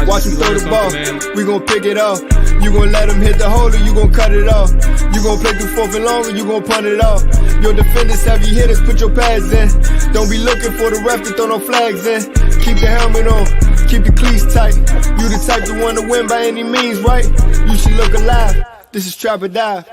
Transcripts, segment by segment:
Watch him throw the ball, we gon' pick it off. You gon' let him hit the hole or you gon' cut it off. You gon' play through fourth and long or you gon' punt it off. Your defenders, heavy hitters, put your pads in. Don't be looking for the ref to throw no flags in. Keep the helmet on, keep the cleats tight. You the type to want to win by any means, right? You should look alive. This is Trap or Die.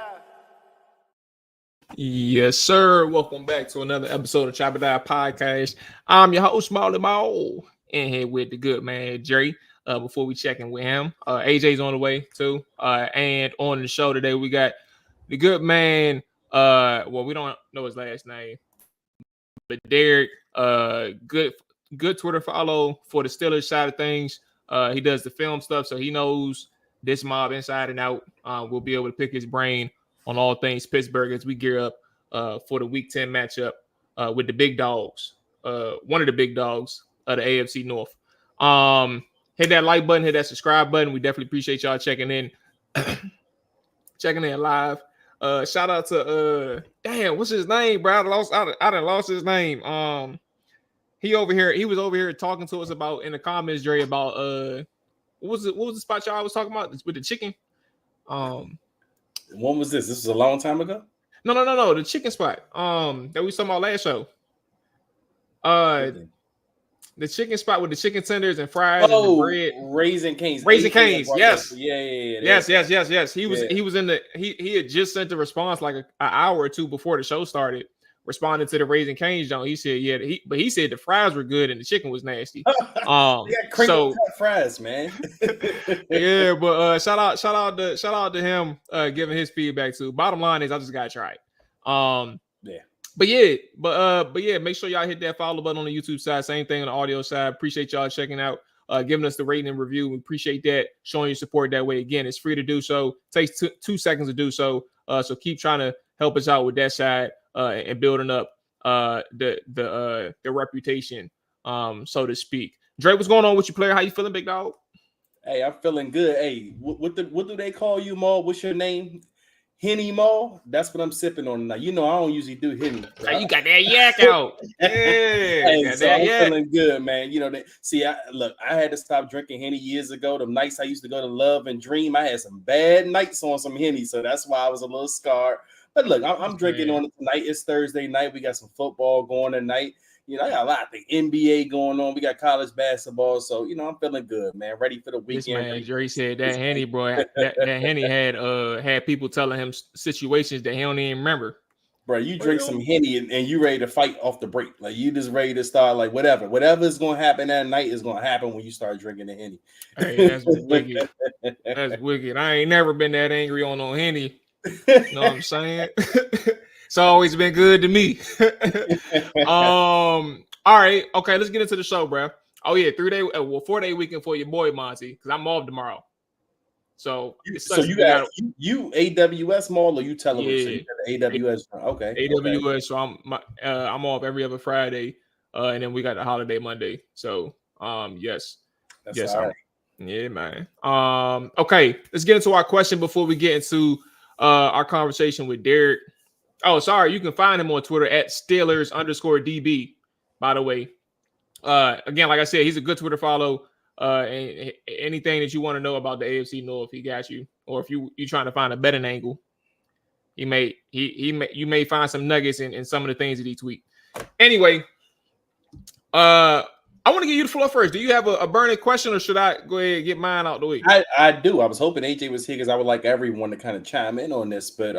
Yes, sir. Welcome back to another episode of Trap or Die Podcast. I'm your host, Mual, in here with the good man, Jerry. Before we check in with him, AJ's on the way too. And on the show today, we got the good man. Well, we don't know his last name, but Derrick. Good Twitter follow for the Steelers side of things. He does the film stuff, so he knows this mob inside and out. We'll be able to pick his brain on all things Pittsburgh as we gear up for the Week 10 matchup with the big dogs. One of the big dogs of the AFC North. Hit that like button, hit that subscribe button. We definitely appreciate y'all checking in. Checking in live. Shout out to damn, what's his name, bro? I done lost his name. He was over here talking to us about in the comments, Dre, about what was the spot y'all was talking about with the chicken? When was this? This was a long time ago? No, the chicken spot. That we saw about last show. The chicken spot with the chicken tenders and fries and the bread. Raising Cane's. Raising Cane's, yes. Yeah. Yes. He was in the he had just sent a response like an hour or two before the show started, responding to the Raising Cane's John. He said, he said the fries were good and the chicken was nasty. So fries, man. Yeah, but shout out to him giving his feedback too. Bottom line is I just gotta try it. But yeah, make sure y'all hit that follow button on the YouTube side. Same thing on the audio side. Appreciate y'all checking out, giving us the rating and review. We appreciate that, showing your support that way. Again, it's free to do so. Takes 2 seconds to do so. So keep trying to help us out with that side and building up the reputation, so to speak. Dre, what's going on with you, player? How you feeling, big dog? Hey, I'm feeling good. Hey, what do they call you, Maul? What's your name? Henny Maul, that's what I'm sipping on now. You know, I don't usually do Henny. Hey, you got that yak out. Yeah, hey, so I'm feeling good, man. You know, I had to stop drinking Henny years ago. The nights I used to go to Love and Dream, I had some bad nights on some Henny, so that's why I was a little scarred. But look, I'm drinking on it tonight. It's Thursday night. We got some football going tonight. You know, I got a lot of the NBA going on. We got college basketball. So, you know, I'm feeling good, man. Ready for the weekend. This man, Jerry said that Henny, bro, that Henny had people telling him situations that he don't even remember. Bro, you drink some Henny and you ready to fight off the break. Like, you just ready to start, like, whatever is going to happen that night is going to happen when you start drinking the Henny. Hey, that's wicked. That's wicked. I ain't never been that angry on no Henny. You know what I'm saying? It's always been good to me. All right. Okay, let's get into the show, bro. Oh, yeah, 4-day weekend for your boy, Monty, because I'm off tomorrow. So you got you AWS Mual or you television? Yeah, AWS. Okay. AWS. Okay. So I'm off every other Friday, and then we got the holiday Monday. So yes, that's all right. Yeah, man. Okay, let's get into our question before we get into our conversation with Derrick. Oh, sorry, you can find him on Twitter at Steelers_DB. By the way, again, like I said, he's a good Twitter follow. And anything that you want to know about the AFC North, he got you. Or if you're trying to find a betting angle, you may find some nuggets in some of the things that he tweet. Anyway, I want to give you the floor first. Do you have a burning question, or should I go ahead and get mine out the way? I do. I was hoping AJ was here because I would like everyone to kind of chime in on this. But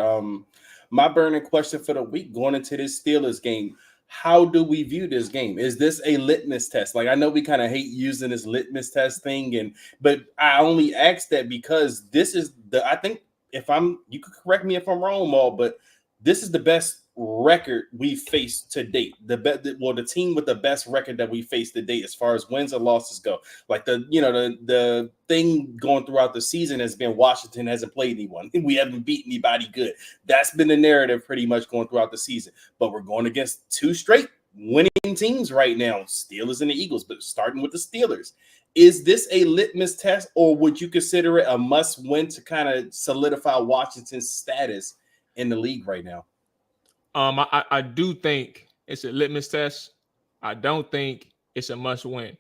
my burning question for the week going into this Steelers game. How do we view this game? Is this a litmus test? Like, I know we kind of hate using this litmus test thing, but I only ask that because this is I think you could correct me if I'm wrong, Mual, but this is the best record we faced to date. The team with the best record that we faced to date as far as wins and losses go. Like the thing going throughout the season has been Washington hasn't played anyone. We haven't beat anybody good. That's been the narrative pretty much going throughout the season. But we're going against two straight winning teams right now, Steelers and the Eagles, but starting with the Steelers. Is this a litmus test, or would you consider it a must-win to kind of solidify Washington's status in the league right now? I do think it's a litmus test. I don't think it's a must-win.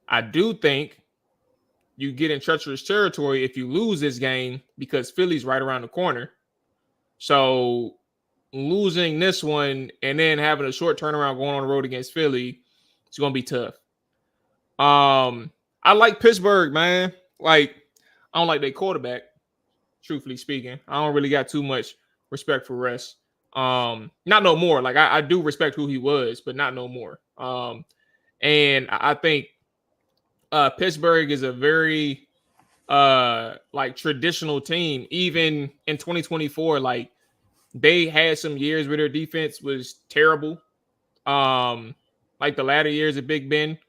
I do think you get in treacherous territory if you lose this game because Philly's right around the corner. So losing this one and then having a short turnaround going on the road against Philly, it's going to be tough. I like Pittsburgh, man. Like, I don't like their quarterback, truthfully speaking. I don't really got too much respect for Russ. Not no more. Like, I do respect who he was, but not no more. And I think Pittsburgh is a very like traditional team. Even in 2024, like, they had some years where their defense was terrible. Like the latter years of Big Ben.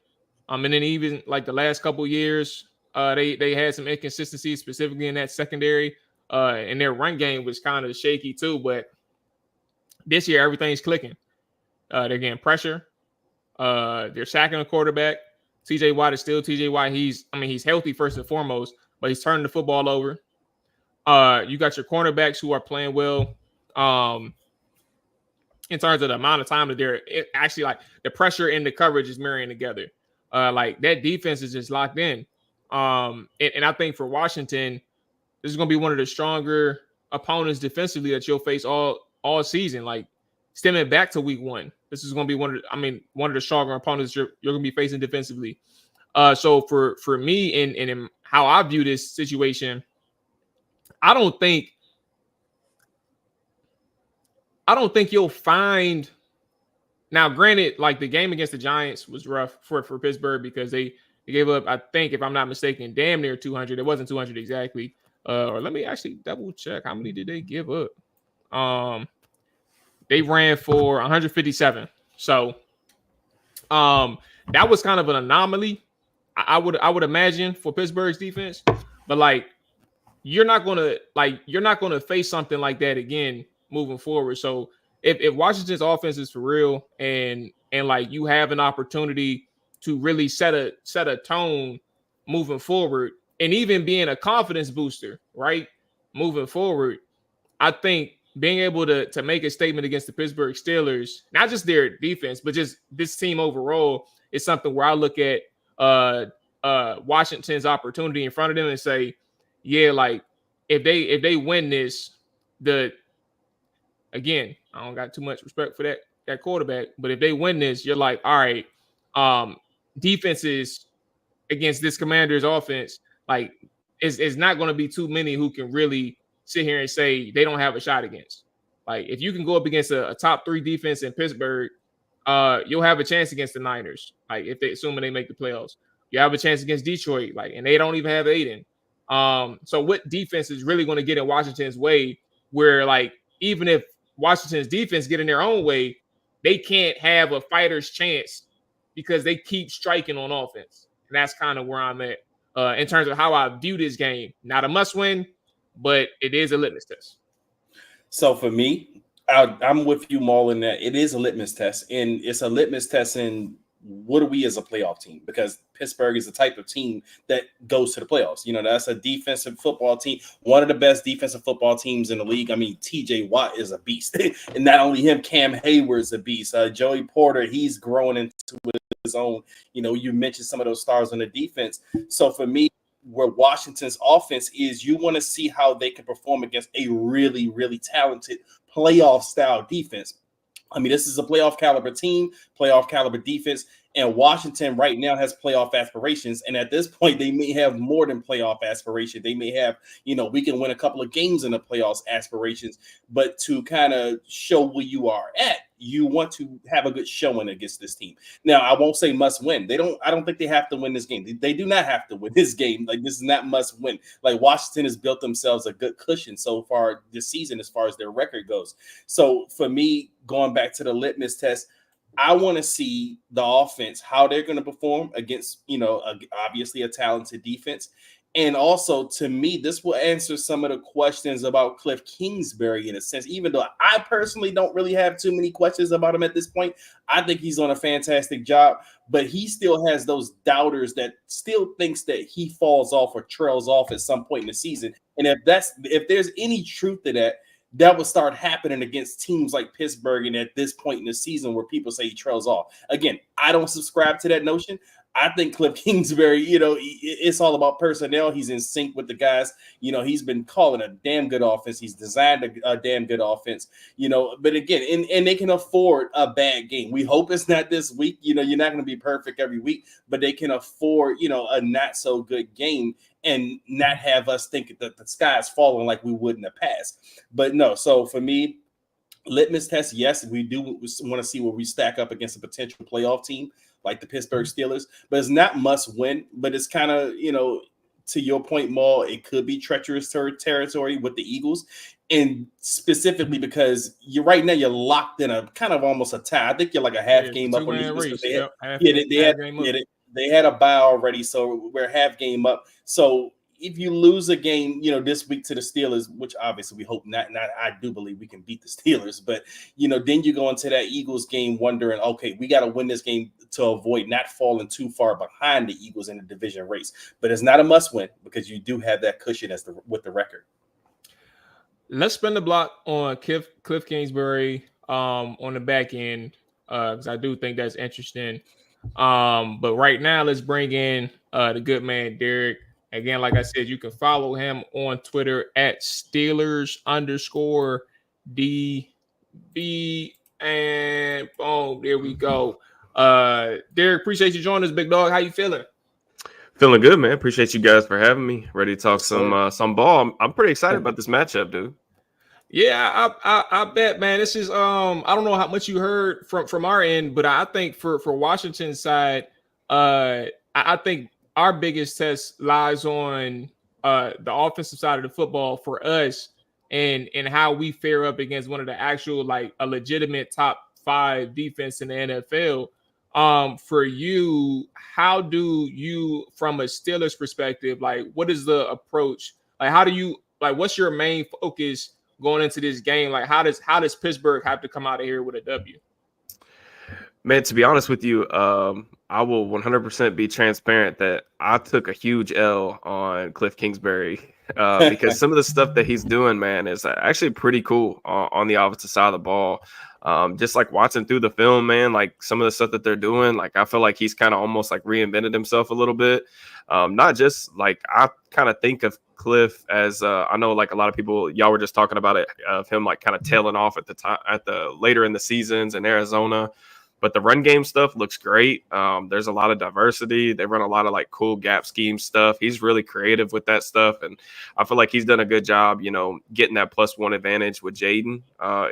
And then even like the last couple years, they had some inconsistencies, specifically in that secondary. And their run game was kind of shaky too. But this year, everything's clicking. They're getting pressure. They're sacking a quarterback. TJ Watt is still TJ Watt. He's healthy first and foremost, but he's turning the football over. You got your cornerbacks who are playing well. In terms of the amount of time that they're actually, like, the pressure and the coverage is marrying together. Like, that defense is just locked in. And I think for Washington, this is going to be one of the stronger opponents defensively that you'll face all season. Like, stemming back to week one, this is going to be one of the stronger opponents you're going to be facing defensively. So for me and in how I view this situation, I don't think you'll find. Now, granted, like, the game against the Giants was rough for Pittsburgh because they gave up, I think, if I'm not mistaken, damn near 200. It wasn't 200 exactly. Or let me actually double check. How many did they give up? They ran for 157. So that was kind of an anomaly, I would imagine, for Pittsburgh's defense. But, like, you're not gonna face something like that again moving forward. So if Washington's offense is for real and like you have an opportunity to really set a tone moving forward and even being a confidence booster, right? Moving forward, I think being able to make a statement against the Pittsburgh Steelers, not just their defense, but just this team overall, is something where I look at Washington's opportunity in front of them and say, yeah, like, if they win this, again, I don't got too much respect for that quarterback. But if they win this, you're like, all right, defenses against this Commanders offense, like it's not going to be too many who can really sit here and say they don't have a shot against. Like if you can go up against a top 3 defense in Pittsburgh, you'll have a chance against the Niners. Like if they assuming they make the playoffs, you have a chance against Detroit. Like, and they don't even have Aiden. So what defense is really going to get in Washington's way? Where like even if Washington's defense get in their own way, they can't have a fighter's chance because they keep striking on offense. And that's kind of where I'm at in terms of how I view this game. Not a must-win, but it is a litmus test. So for me, I'm with you, Mual, in that it is a litmus test. And it's a litmus test in what are we as a playoff team? Because Pittsburgh is the type of team that goes to the playoffs. You know, that's a defensive football team, one of the best defensive football teams in the league. I mean, TJ Watt is a beast. And not only him, Cam Hayward's a beast. Joey Porter, he's growing into his own. You know, you mentioned some of those stars on the defense. So for me, where Washington's offense is, you want to see how they can perform against a really, really talented playoff style defense. I mean, this is a playoff caliber team, playoff caliber defense, and Washington right now has playoff aspirations. And at this point, they may have more than playoff aspiration. They may have, you know, we can win a couple of games in the playoffs aspirations, but to kind of show where you are at, you want to have a good showing against this team. Now, I won't say must win. I don't think they have to win this game. They do not have to win this game. Like, this is not must win. Like, Washington has built themselves a good cushion so far this season as far as their record goes. So for me, going back to the litmus test, I want to see the offense, how they're going to perform against, you know, obviously a talented defense. And also, to me, this will answer some of the questions about Cliff Kingsbury in a sense, even though I personally don't really have too many questions about him at this point. I think he's on a fantastic job, but he still has those doubters that still thinks that he falls off or trails off at some point in the season. And if there's any truth to that, that would start happening against teams like Pittsburgh and at this point in the season where people say he trails off. Again, I don't subscribe to that notion. I think Cliff Kingsbury, you know, it's all about personnel. He's in sync with the guys. You know, he's been calling a damn good offense. He's designed a damn good offense, you know. But again, and they can afford a bad game. We hope it's not this week. You know, you're not going to be perfect every week, but they can afford, you know, a not so good game and not have us think that the sky is falling like we would in the past. But no, so for me, litmus test, yes, we do want to see where we stack up against a potential playoff team like the Pittsburgh Steelers, but it's not must win, but it's kind of, you know, to your point, Mual, it could be treacherous territory with the Eagles. And specifically because right now you're locked in a kind of almost a tie. I think you're like a half game up on the Eagles. They had a bye already, so we're half game up. So if you lose a game, you know, this week to the Steelers, which obviously we hope not, I do believe we can beat the Steelers, but, you know, then you go into that Eagles game wondering, okay, we got to win this game to avoid not falling too far behind the Eagles in the division race. But it's not a must win because you do have that cushion with the record. Let's spin the block on Cliff Kingsbury on the back end because I do think that's interesting. But right now, let's bring in the good man, Derrick. Again, like I said, you can follow him on Twitter at Steelers_DB. And boom, there we go. Derrick, appreciate you joining us, big dog. How you feeling? Feeling good, man. Appreciate you guys for having me. Ready to talk some ball. I'm pretty excited about this matchup, dude. Yeah, I bet, man. This is I don't know how much you heard from our end, but I think for Washington's side, I think our biggest test lies on the offensive side of the football for us and how we fare up against one of the actual, like, a legitimate top 5 defense in the NFL. For you, how do you, from a Steelers perspective, like, what is the approach? Like, how do you, like, what's your main focus going into this game? Like, how does Pittsburgh have to come out of here with a W? Man, to be honest with you, I will 100% be transparent that I took a huge L on Cliff Kingsbury because some of the stuff that he's doing, man, is actually pretty cool on the offensive side of the ball. Just like watching through the film, man, like some of the stuff that they're doing, like I feel like he's kind of almost like reinvented himself a little bit. Not just like I kind of think of Cliff as I know like a lot of people, y'all were just talking about it, of him like kind of tailing off at the time at the later in the seasons in Arizona. But the run game stuff looks great. There's a lot of diversity. They run a lot of like cool gap scheme stuff. He's really creative with that stuff. And I feel like he's done a good job, you know, getting that +1 advantage with Jaden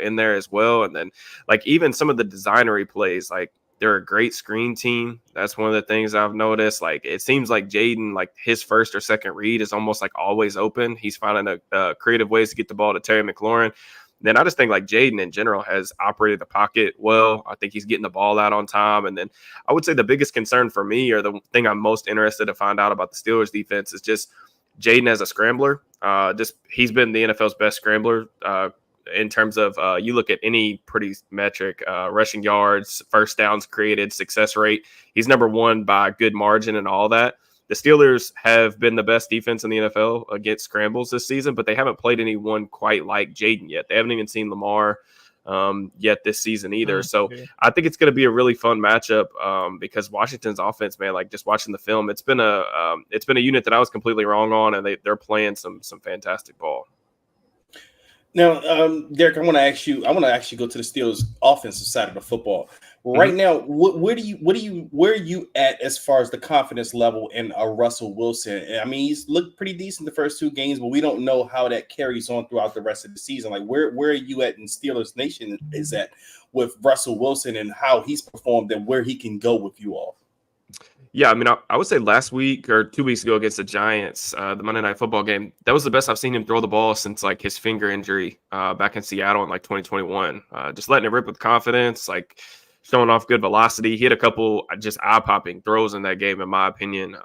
in there as well. And then like even some of the designery plays, like they're a great screen team. That's one of the things I've noticed. Like it seems like Jaden, like his first or second read is almost like always open. He's finding a creative ways to get the ball to Terry McLaurin. Then I just think like Jaden in general has operated the pocket well. I think he's getting the ball out on time. And then I would say the biggest concern for me, or the thing I'm most interested to find out about the Steelers defense, is just Jaden as a scrambler. He's been the NFL's best scrambler in terms of you look at any pretty metric, rushing yards, first downs created, success rate. He's number one by a good margin and all that. The Steelers have been the best defense in the NFL against scrambles this season, but they haven't played anyone quite like Jaden yet. They haven't even seen Lamar yet this season either. So I think it's going to be a really fun matchup because Washington's offense, man, like just watching the film, it's been a unit that I was completely wrong on, and they're playing some fantastic ball. Now, Derrick, I want to actually go to the Steelers' offensive side of the football. Right now, where are you at as far as the confidence level in Russell Wilson? I mean, he's looked pretty decent the first 2 games, but we don't know how that carries on throughout the rest of the season. Like, where are you at in Steelers Nation is at with Russell Wilson and how he's performed and where he can go with you all? Yeah, I mean, I would say last week or 2 weeks ago against the Giants, the Monday Night Football game, that was the best I've seen him throw the ball since like his finger injury back in Seattle in like 2021. Just letting it rip with confidence, like showing off good velocity. He had a couple just eye-popping throws in that game, in my opinion.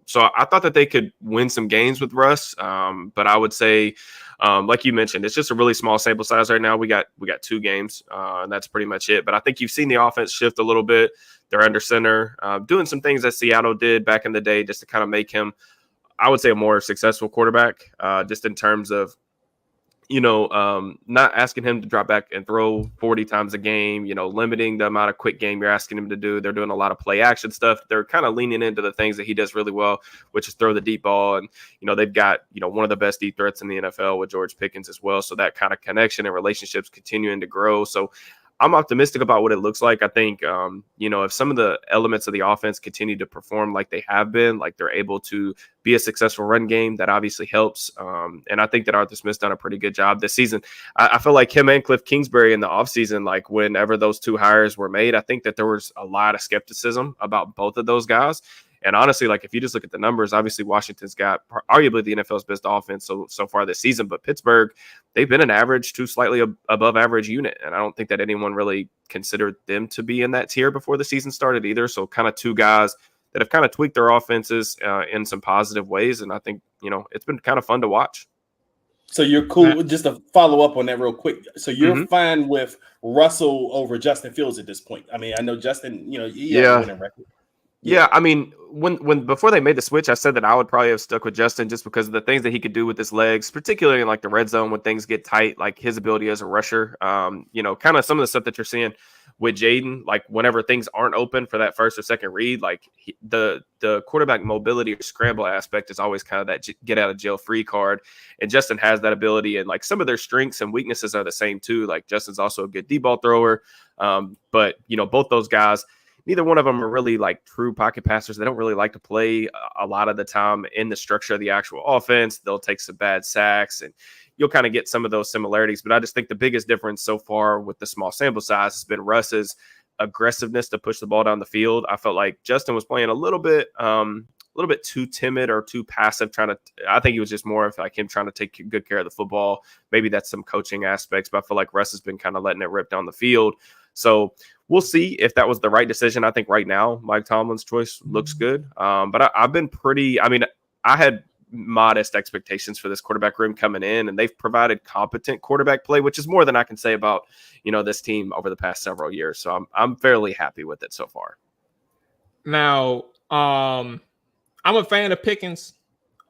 So I thought that they could win some games with Russ, but I would say, like you mentioned, it's just a really small sample size right now. We got 2 games, and that's pretty much it. But I think you've seen the offense shift a little bit. They're under center, doing some things that Seattle did back in the day just to kind of make him, I would say, a more successful quarterback, just in terms of, not asking him to drop back and throw 40 times a game, limiting the amount of quick game you're asking him to do. They're doing a lot of play action stuff. They're kind of leaning into the things that he does really well, which is throw the deep ball. And, they've got, one of the best deep threats in the NFL with George Pickens as well. So that kind of connection and relationships continuing to grow. So I'm optimistic about what it looks like. I think, if some of the elements of the offense continue to perform like they have been, like they're able to be a successful run game, that obviously helps. And I think that Arthur Smith's done a pretty good job this season. I feel like him and Cliff Kingsbury in the offseason, like whenever those 2 hires were made, I think that there was a lot of skepticism about both of those guys. And honestly, like if you just look at the numbers, obviously Washington's got arguably the NFL's best offense so far this season, but Pittsburgh, they've been an average to slightly above average unit. And I don't think that anyone really considered them to be in that tier before the season started either. So kind of 2 guys that have kind of tweaked their offenses in some positive ways. And I think, it's been kind of fun to watch. So you're cool. Just to follow up on that real quick. So you're fine with Russell over Justin Fields at this point. I mean, I know Justin, he has a winning record. Yeah, I mean, when before they made the switch, I said that I would probably have stuck with Justin just because of the things that he could do with his legs, particularly in like the red zone when things get tight, like his ability as a rusher. Kind of some of the stuff that you're seeing with Jaden, like whenever things aren't open for that first or second read, like the quarterback mobility or scramble aspect is always kind of that get out of jail free card. And Justin has that ability, and like some of their strengths and weaknesses are the same too. Like Justin's also a good deep ball thrower, but both those guys, neither one of them are really like true pocket passers. They don't really like to play a lot of the time in the structure of the actual offense. They'll take some bad sacks, and you'll kind of get some of those similarities. But I just think the biggest difference so far with the small sample size has been Russ's aggressiveness to push the ball down the field. I felt like Justin was playing a little bit too timid or too passive. I think he was just more of like him trying to take good care of the football. Maybe that's some coaching aspects, but I feel like Russ has been kind of letting it rip down the field. So we'll see if that was the right decision. I think right now Mike Tomlin's choice looks good. But I've been I had modest expectations for this quarterback room coming in, and they've provided competent quarterback play, which is more than I can say about, this team over the past several years. So I'm fairly happy with it so far. Now, I'm a fan of Pickens,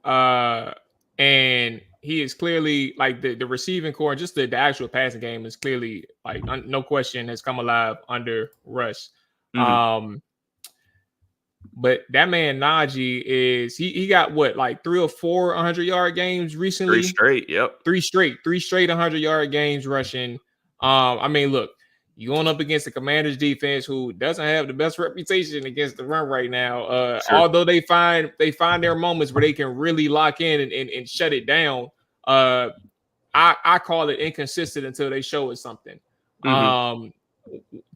and he is clearly like the receiving core, just the actual passing game is clearly like no question has come alive under Russ. But that man Najee is he got what, like 3 or 4 100-yard games recently? 3 straight, yep. 3 straight 100-yard games rushing. I mean, look, you going up against the Commanders defense who doesn't have the best reputation against the run right now. Sure. Although they find their moments where they can really lock in and shut it down. I call it inconsistent until they show us something.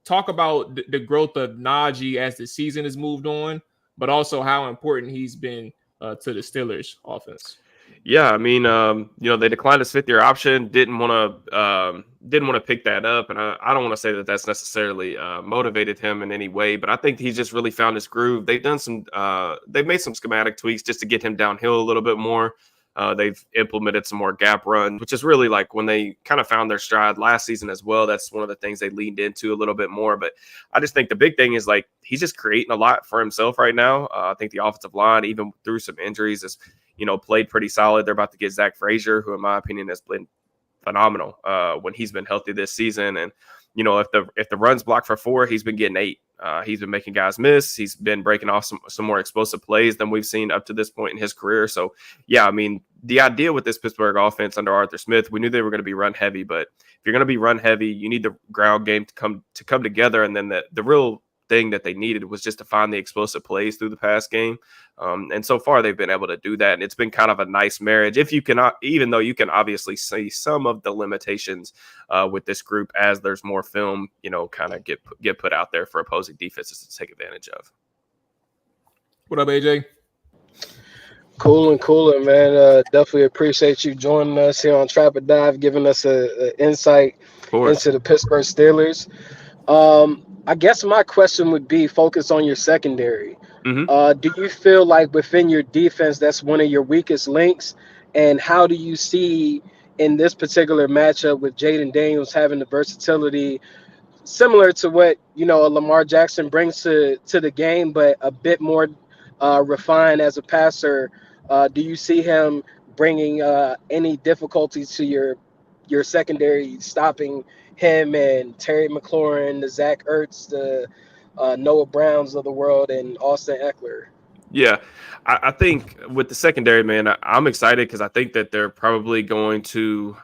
Talk about the growth of Najee as the season has moved on, but also how important he's been to the Steelers offense. Yeah, I mean, they declined his 5th-year option. Didn't want to pick that up, and I don't want to say that that's necessarily motivated him in any way. But I think he's just really found his groove. They've made some schematic tweaks just to get him downhill a little bit more. They've implemented some more gap runs, which is really like when they kind of found their stride last season as well. That's one of the things they leaned into a little bit more. But I just think the big thing is like he's just creating a lot for himself right now. I think the offensive line, even through some injuries, is played pretty solid. They're about to get Zach Frazier, who in my opinion has been phenomenal when he's been healthy this season. And if the run's blocked for 4, he's been getting 8. He's been making guys miss. He's been breaking off some more explosive plays than we've seen up to this point in his career. So, yeah, I mean, the idea with this Pittsburgh offense under Arthur Smith, we knew they were going to be run heavy. But if you're going to be run heavy, you need the ground game to come together. And then the real thing that they needed was just to find the explosive plays through the pass game. And so far they've been able to do that. And it's been kind of a nice marriage. If you cannot, even though you can obviously see some of the limitations with this group as there's more film, kind of get put out there for opposing defenses to take advantage of. What up, AJ? Cooling, man. Definitely appreciate you joining us here on Trap or Dive, giving us an insight into the Pittsburgh Steelers. I guess my question would be focused on your secondary. Do you feel like within your defense that's one of your weakest links? And how do you see in this particular matchup with Jaden Daniels having the versatility similar to what a Lamar Jackson brings to the game, but a bit more refined as a passer? Do you see him bringing any difficulties to your secondary, stopping him and Terry McLaurin, the Zach Ertz, the Noah Browns of the world, and Austin Eckler? Yeah, I think with the secondary, man, I'm excited because I think that they're probably going to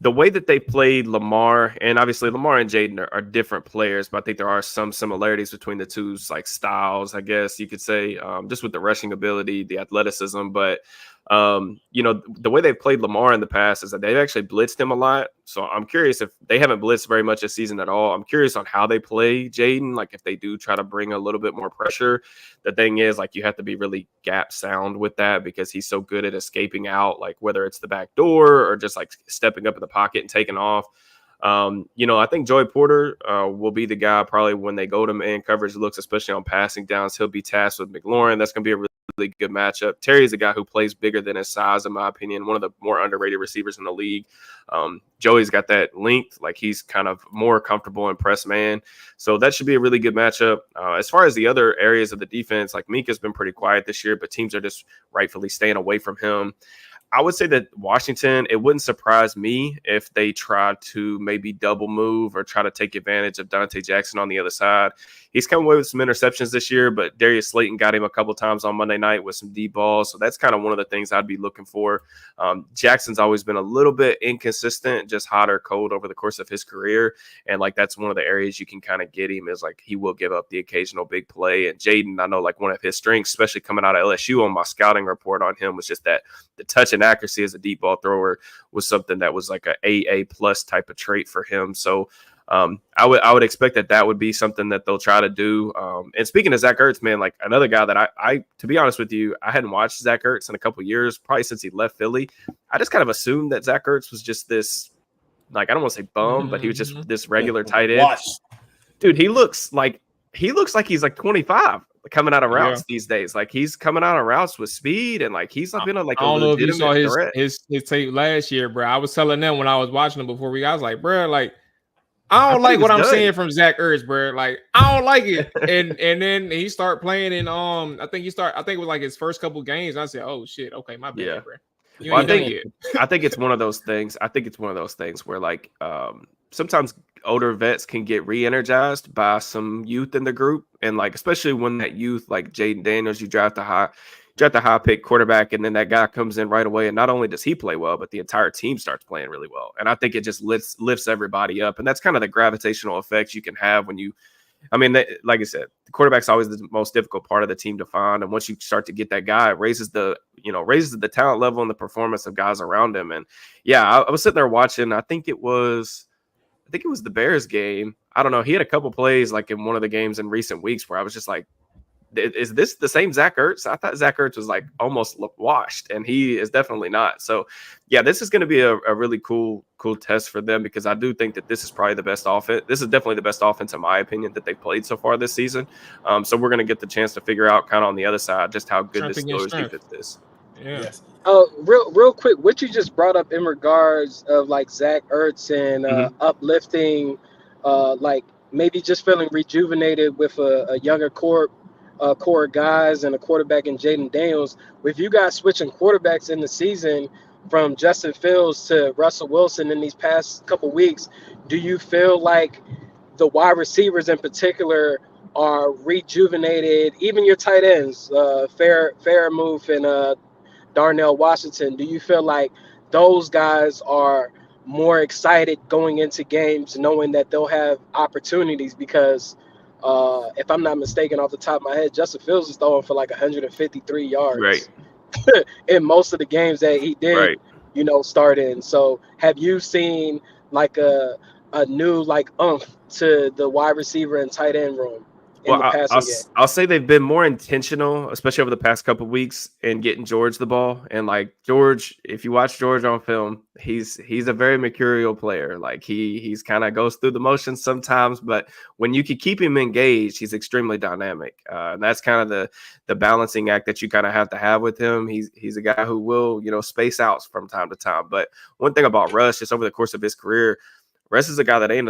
the way that they played Lamar, and obviously Lamar and Jaden are different players, but I think there are some similarities between the two's like styles, I guess you could say, just with the rushing ability, the athleticism. But the way they've played Lamar in the past is that they've actually blitzed him a lot. So I'm curious if they haven't blitzed very much this season at all. I'm curious on how they play Jaden. Like if they do try to bring a little bit more pressure, the thing is like you have to be really gap sound with that because he's so good at escaping out, like whether it's the back door or just like stepping up in the pocket and taking off. I think Joey Porter will be the guy probably when they go to man coverage looks, especially on passing downs. He'll be tasked with McLaurin. That's going to be a really good matchup. Terry is a guy who plays bigger than his size, in my opinion, one of the more underrated receivers in the league. Joey's got that length, like he's kind of more comfortable in press man. So that should be a really good matchup. As far as the other areas of the defense, like Minka's been pretty quiet this year, but teams are just rightfully staying away from him. I would say that Washington, it wouldn't surprise me if they try to maybe double move or try to take advantage of Dante Jackson on the other side. He's come away with some interceptions this year, but Darius Slayton got him a couple times on Monday night with some deep balls. So that's kind of one of the things I'd be looking for. Jackson's always been a little bit inconsistent, just hot or cold over the course of his career. And like that's one of the areas you can kind of get him is like he will give up the occasional big play. And Jaden, I know like one of his strengths, especially coming out of LSU on my scouting report on him was just that the touch and accuracy as a deep ball thrower was something that was like a AA plus type of trait for him. So I would expect that would be something that they'll try to do. And speaking of Zach Ertz, man, like another guy that I to be honest with you, I hadn't watched Zach Ertz in a couple of years, probably since he left Philly. I just kind of assumed that Zach Ertz was just this, like, I don't want to say bum, but he was just this regular tight end. Dude, he looks like he's like 25 coming out of routes these days. Like he's coming out of routes with speed and like he's been like I don't know if you saw threat. his tape last year, bro. I was telling them when I was watching him before I was like, bro, like I don't like what I'm seeing from Zach Ertz, bro. Like, I don't like it. And then he start playing in I think it was like his first couple games. I said, oh shit, okay, my bad, bro. Well, I think it's one of those things. I think it's one of those things where like sometimes older vets can get re-energized by some youth in the group, and like especially when that youth like Jaden Daniels, you draft a high pick quarterback, and then that guy comes in right away, and not only does he play well, but the entire team starts playing really well. And I think it just lifts everybody up, and that's kind of the gravitational effects you can have when you. I mean, like I said, the quarterback's always the most difficult part of the team to find. And once you start to get that guy, it raises the talent level and the performance of guys around him. And yeah, I was sitting there watching. I think it was the Bears game. I don't know. He had a couple plays like in one of the games in recent weeks where I was just like, is this the same Zach Ertz? I thought Zach Ertz was like almost washed, and he is definitely not. So yeah, this is going to be a really cool test for them, because I do think that this is probably the best offense. This is definitely the best offense, in my opinion, that they've played so far this season. So we're going to get the chance to figure out kind of on the other side just how good this Steelers defense is. Yeah. Yes. Real quick, what you just brought up in regards of like Zach Ertz and uplifting, like maybe just feeling rejuvenated with a younger core of guys and a quarterback in Jaden Daniels. With you guys switching quarterbacks in the season from Justin Fields to Russell Wilson in these past couple weeks, do you feel like the wide receivers in particular are rejuvenated? Even your tight ends, Fairmouth and Darnell Washington, do you feel like those guys are more excited going into games knowing that they'll have opportunities? Because if I'm not mistaken, off the top of my head, Justin Fields is throwing for like 153 yards in most of the games that he did, start in. So have you seen like a new like oomph to the wide receiver and tight end room? I'll say they've been more intentional, especially over the past couple of weeks, in getting George the ball. And like George, if you watch George on film, he's a very mercurial player. Like he's kind of goes through the motions sometimes, but when you can keep him engaged, he's extremely dynamic. And that's kind of the balancing act that you kind of have to have with him. He's a guy who will, space out from time to time. But one thing about Russ, just over the course of his career, Russ is a guy that ain't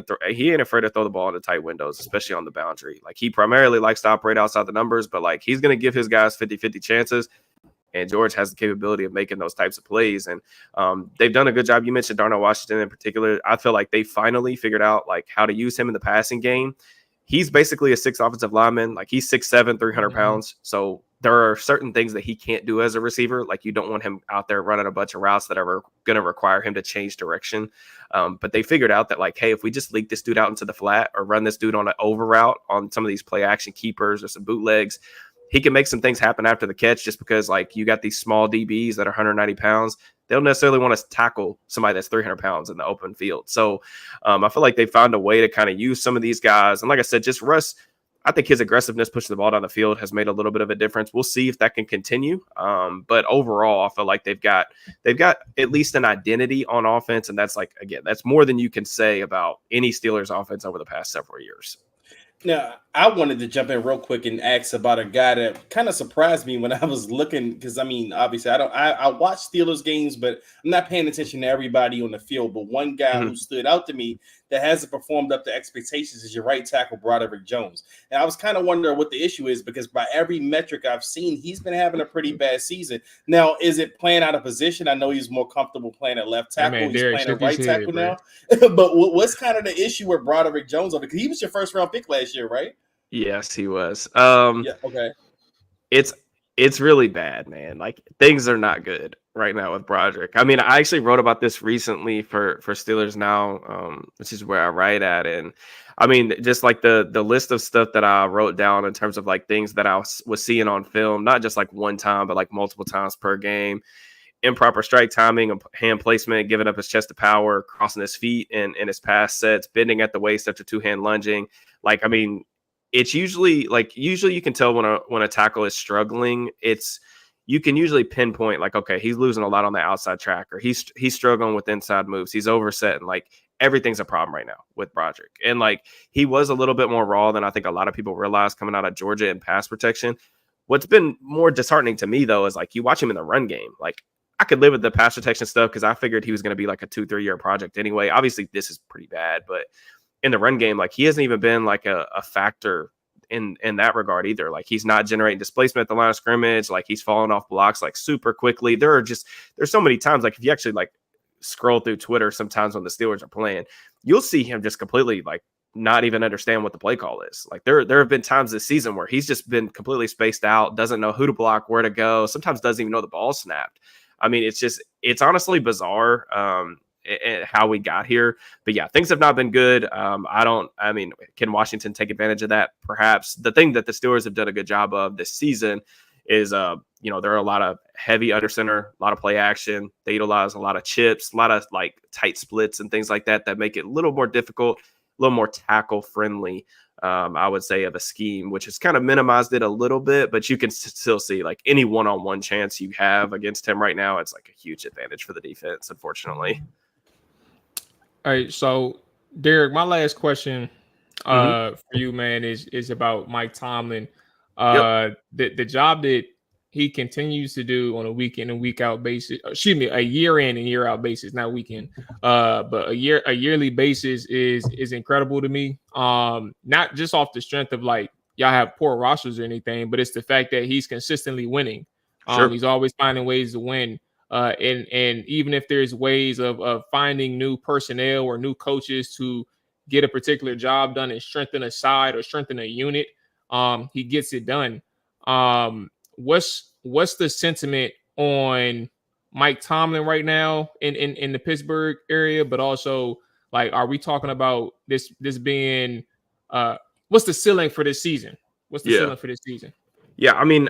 afraid to throw the ball into tight windows, especially on the boundary. Like he primarily likes to operate outside the numbers, but like he's going to give his guys 50-50 chances. And George has the capability of making those types of plays. And they've done a good job. You mentioned Darnell Washington in particular. I feel like they finally figured out like how to use him in the passing game. He's basically a 6 offensive lineman. Like he's 6'7", 300 pounds. So there are certain things that he can't do as a receiver. Like you don't want him out there running a bunch of routes that are going to require him to change direction. But they figured out that like, hey, if we just leak this dude out into the flat or run this dude on an over route on some of these play action keepers or some bootlegs, he can make some things happen after the catch, just because like you got these small DBs that are 190 pounds. They don't necessarily want to tackle somebody that's 300 pounds in the open field. So I feel like they found a way to kind of use some of these guys. And like I said, just Russ, I think his aggressiveness pushing the ball down the field has made a little bit of a difference. We'll see if that can continue. But overall, I feel like they've got at least an identity on offense. And that's like, again, that's more than you can say about any Steelers offense over the past several years. Now, I wanted to jump in real quick and ask about a guy that kind of surprised me when I was looking, because I mean, obviously, I watch Steelers games, but I'm not paying attention to everybody on the field. But one guy who stood out to me that hasn't performed up to expectations is your right tackle, Broderick Jones. And I was kind of wondering what the issue is, because by every metric I've seen, he's been having a pretty bad season. Now, is it playing out of position? I know he's more comfortable playing at left tackle. He's playing at right tackle now. But what's kind of the issue with Broderick Jones? Because he was your first round pick last year, right? Yes, he was. Yeah, okay. It's really bad, man. Like things are not good right now with Broderick. I mean, I actually wrote about this recently for Steelers Now, which is where I write at. And I mean, just like the list of stuff that I wrote down in terms of like things that I was seeing on film, not just like one time, but like multiple times per game. Improper strike timing, hand placement, giving up his chest to power, crossing his feet in his pass sets, bending at the waist after two-hand lunging. Like, I mean, it's usually you can tell when a tackle is struggling. You can usually pinpoint like, okay, he's losing a lot on the outside track, or he's struggling with inside moves. He's oversetting. Like everything's a problem right now with Broderick. And like he was a little bit more raw than I think a lot of people realized coming out of Georgia in pass protection. What's been more disheartening to me though is like you watch him in the run game. Like I could live with the pass protection stuff because I figured he was going to be like a 2-3 year project anyway. Obviously, this is pretty bad, but in the run game, like he hasn't even been like a factor in that regard either. Like he's not generating displacement at the line of scrimmage. Like he's falling off blocks like super quickly. There's so many times, like if you actually like scroll through Twitter sometimes when the Steelers are playing, you'll see him just completely like not even understand what the play call is. Like there have been times this season where he's just been completely spaced out, doesn't know who to block, where to go, sometimes doesn't even know the ball snapped. I mean, it's honestly bizarre how we got here. But yeah, things have not been good. Can Washington take advantage of that? Perhaps. The thing that the Steelers have done a good job of this season is, there are a lot of heavy under center, a lot of play action. They utilize a lot of chips, a lot of like tight splits and things like that make it a little more difficult, a little more tackle friendly, I would say, of a scheme, which has kind of minimized it a little bit, but you can still see like any one-on-one chance you have against him right now. It's like a huge advantage for the defense, unfortunately. All right, so Derrick, my last question for you, man, is about Mike Tomlin. The job that he continues to do on a week in and week out basis, a year in and year out basis, not weekend, but a yearly basis is incredible to me. Not just off the strength of like y'all have poor rosters or anything, but it's the fact that he's consistently winning. He's always finding ways to win. And even if there's ways of finding new personnel or new coaches to get a particular job done and strengthen a side or strengthen a unit, he gets it done. What's the sentiment on Mike Tomlin right now in the Pittsburgh area, but also like, are we talking about this being what's the ceiling for this season? What's the ceiling for this season? Yeah, I mean,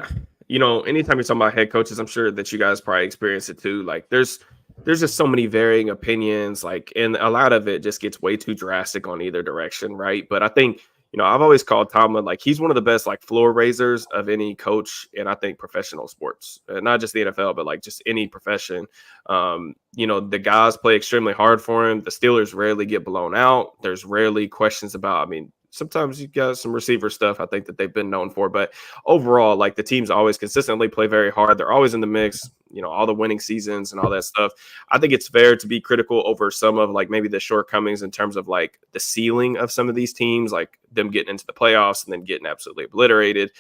anytime you're talking about head coaches, I'm sure that you guys probably experience it too. Like there's just so many varying opinions, like, and a lot of it just gets way too drastic on either direction, right? But I think, I've always called Tomlin, like, he's one of the best, like, floor raisers of any coach in, I think, professional sports. Not just the NFL, but, like, just any profession. The guys play extremely hard for him. The Steelers rarely get blown out. There's rarely questions about, sometimes you got some receiver stuff I think that they've been known for, but overall, like the teams always consistently play very hard. They're always in the mix, all the winning seasons and all that stuff. I think it's fair to be critical over some of like maybe the shortcomings in terms of like the ceiling of some of these teams, like them getting into the playoffs and then getting absolutely obliterated.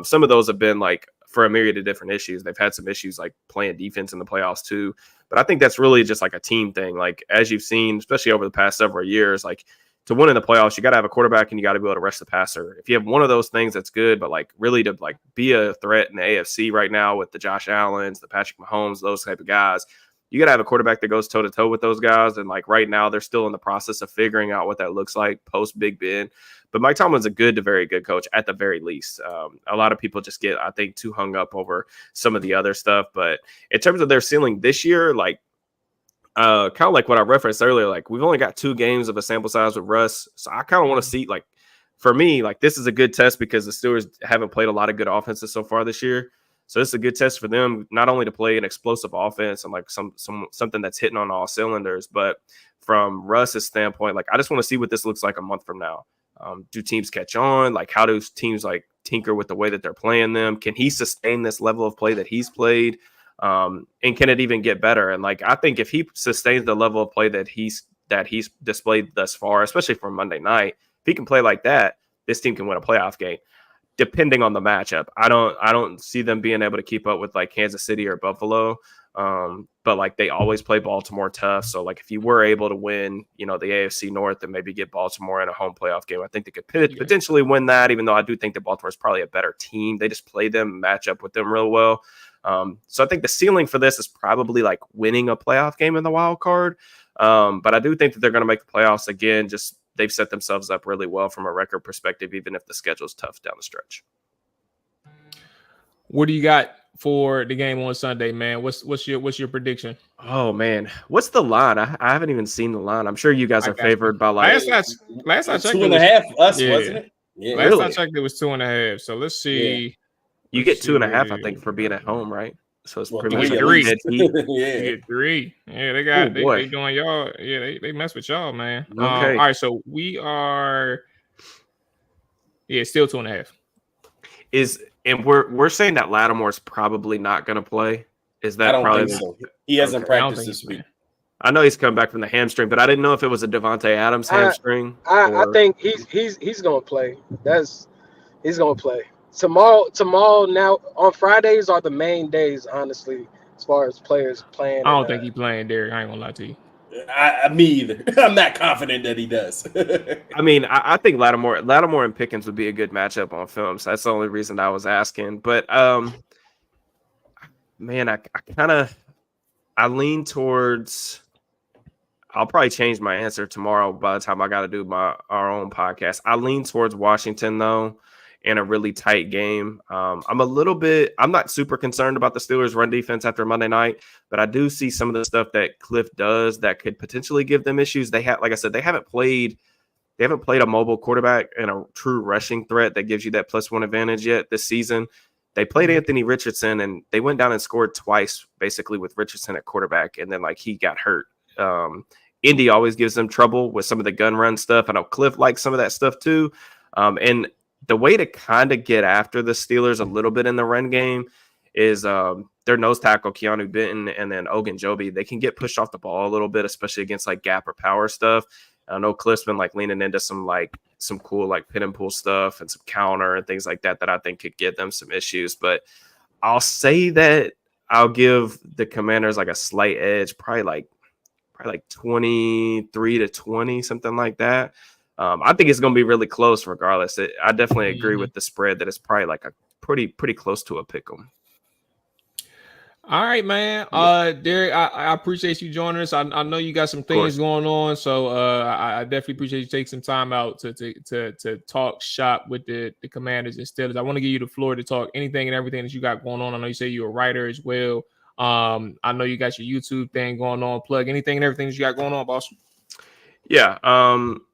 Some of those have been like for a myriad of different issues. They've had some issues like playing defense in the playoffs too, but I think that's really just like a team thing. Like as you've seen, especially over the past several years, like to win in the playoffs, you got to have a quarterback and you got to be able to rush the passer. If you have one of those things, that's good. But like really to like be a threat in the AFC right now with the Josh Allens, the Patrick Mahomes, those type of guys, you got to have a quarterback that goes toe to toe with those guys. And like right now, they're still in the process of figuring out what that looks like post Big Ben. But Mike Tomlin's a good to very good coach at the very least. A lot of people just get, I think, too hung up over some of the other stuff. But in terms of their ceiling this year, like, kind of like what I referenced earlier, like we've only got 2 games of a sample size with Russ. So I kind of want to see, like, for me, like this is a good test because the Steelers haven't played a lot of good offenses so far this year. So this is a good test for them, not only to play an explosive offense and like something that's hitting on all cylinders, but from Russ's standpoint, like I just want to see what this looks like a month from now. Do teams catch on? Like how do teams like tinker with the way that they're playing them? Can he sustain this level of play that he's played? And can it even get better? And like I think if he sustains the level of play that he's displayed thus far, especially for Monday night, if he can play like that, this team can win a playoff game, depending on the matchup. I don't see them being able to keep up with like Kansas City or Buffalo. But like they always play Baltimore tough. So like if you were able to win, the AFC North and maybe get Baltimore in a home playoff game, I think they could potentially win that, even though I do think that Baltimore is probably a better team. They just play them, match up with them real well. So I think the ceiling for this is probably like winning a playoff game in the wild card. But I do think that they're going to make the playoffs again. Just they've set themselves up really well from a record perspective, even if the schedule's tough down the stretch. What do you got for the game on Sunday, man? What's your prediction? Oh man, what's the line? I haven't even seen the line. I'm sure you guys are favored by like last I checked 2.5 us, wasn't it? Yeah, last I checked it was 2.5. So let's see. Yeah. You get 2.5, I think, for being at home, right? So it's pretty much 3. You get 3. Yeah, they got they doing y'all. Yeah, they mess with y'all, man. Okay. All right, so we are still 2.5. And we're saying that Lattimore's probably not going to play. Is that I don't probably think so. He hasn't practiced this week. I know he's come back from the hamstring, but I didn't know if it was a Devontae Adams hamstring. I think he's gonna play. He's gonna play tomorrow. Now on Fridays are the main days, honestly, as far as players playing. I don't think he's playing, Derrick. I ain't gonna lie to you. Me either. I'm not confident that he does. I mean, I think Lattimore and Pickens would be a good matchup on film. So that's the only reason I was asking. But man, I lean towards. I'll probably change my answer tomorrow by the time I got to do our own podcast. I lean towards Washington, though, in a really tight game. I'm not super concerned about the Steelers' run defense after Monday night, but I do see some of the stuff that Cliff does that could potentially give them issues. Like I said, they haven't played a mobile quarterback and a true rushing threat that gives you that +1 advantage yet this season. They played Anthony Richardson, and they went down and scored twice, basically, with Richardson at quarterback, and then he got hurt. Indy always gives them trouble with some of the gun run stuff. I know Cliff likes some of that stuff too. And the way to kind of get after the Steelers a little bit in the run game is their nose tackle, Keanu Benton, and then Ogunjobi. They can get pushed off the ball a little bit, especially against gap or power stuff. I know Cliff's been leaning into some cool pin and pull stuff and some counter and things like that I think could give them some issues. But I'll say that I'll give the Commanders a slight edge, probably 23-20, something like that. I think it's going to be really close regardless. I definitely agree with the spread that it's probably a pretty close to a pick 'em. All right, man. Derrick, I appreciate you joining us. I know you got some things going on, so I definitely appreciate you taking some time out to talk shop with the Commanders and Steelers. I want to give you the floor to talk anything and everything that you got going on. I know you say you're a writer as well. I know you got your YouTube thing going on. Plug anything and everything that you got going on, boss. Yeah.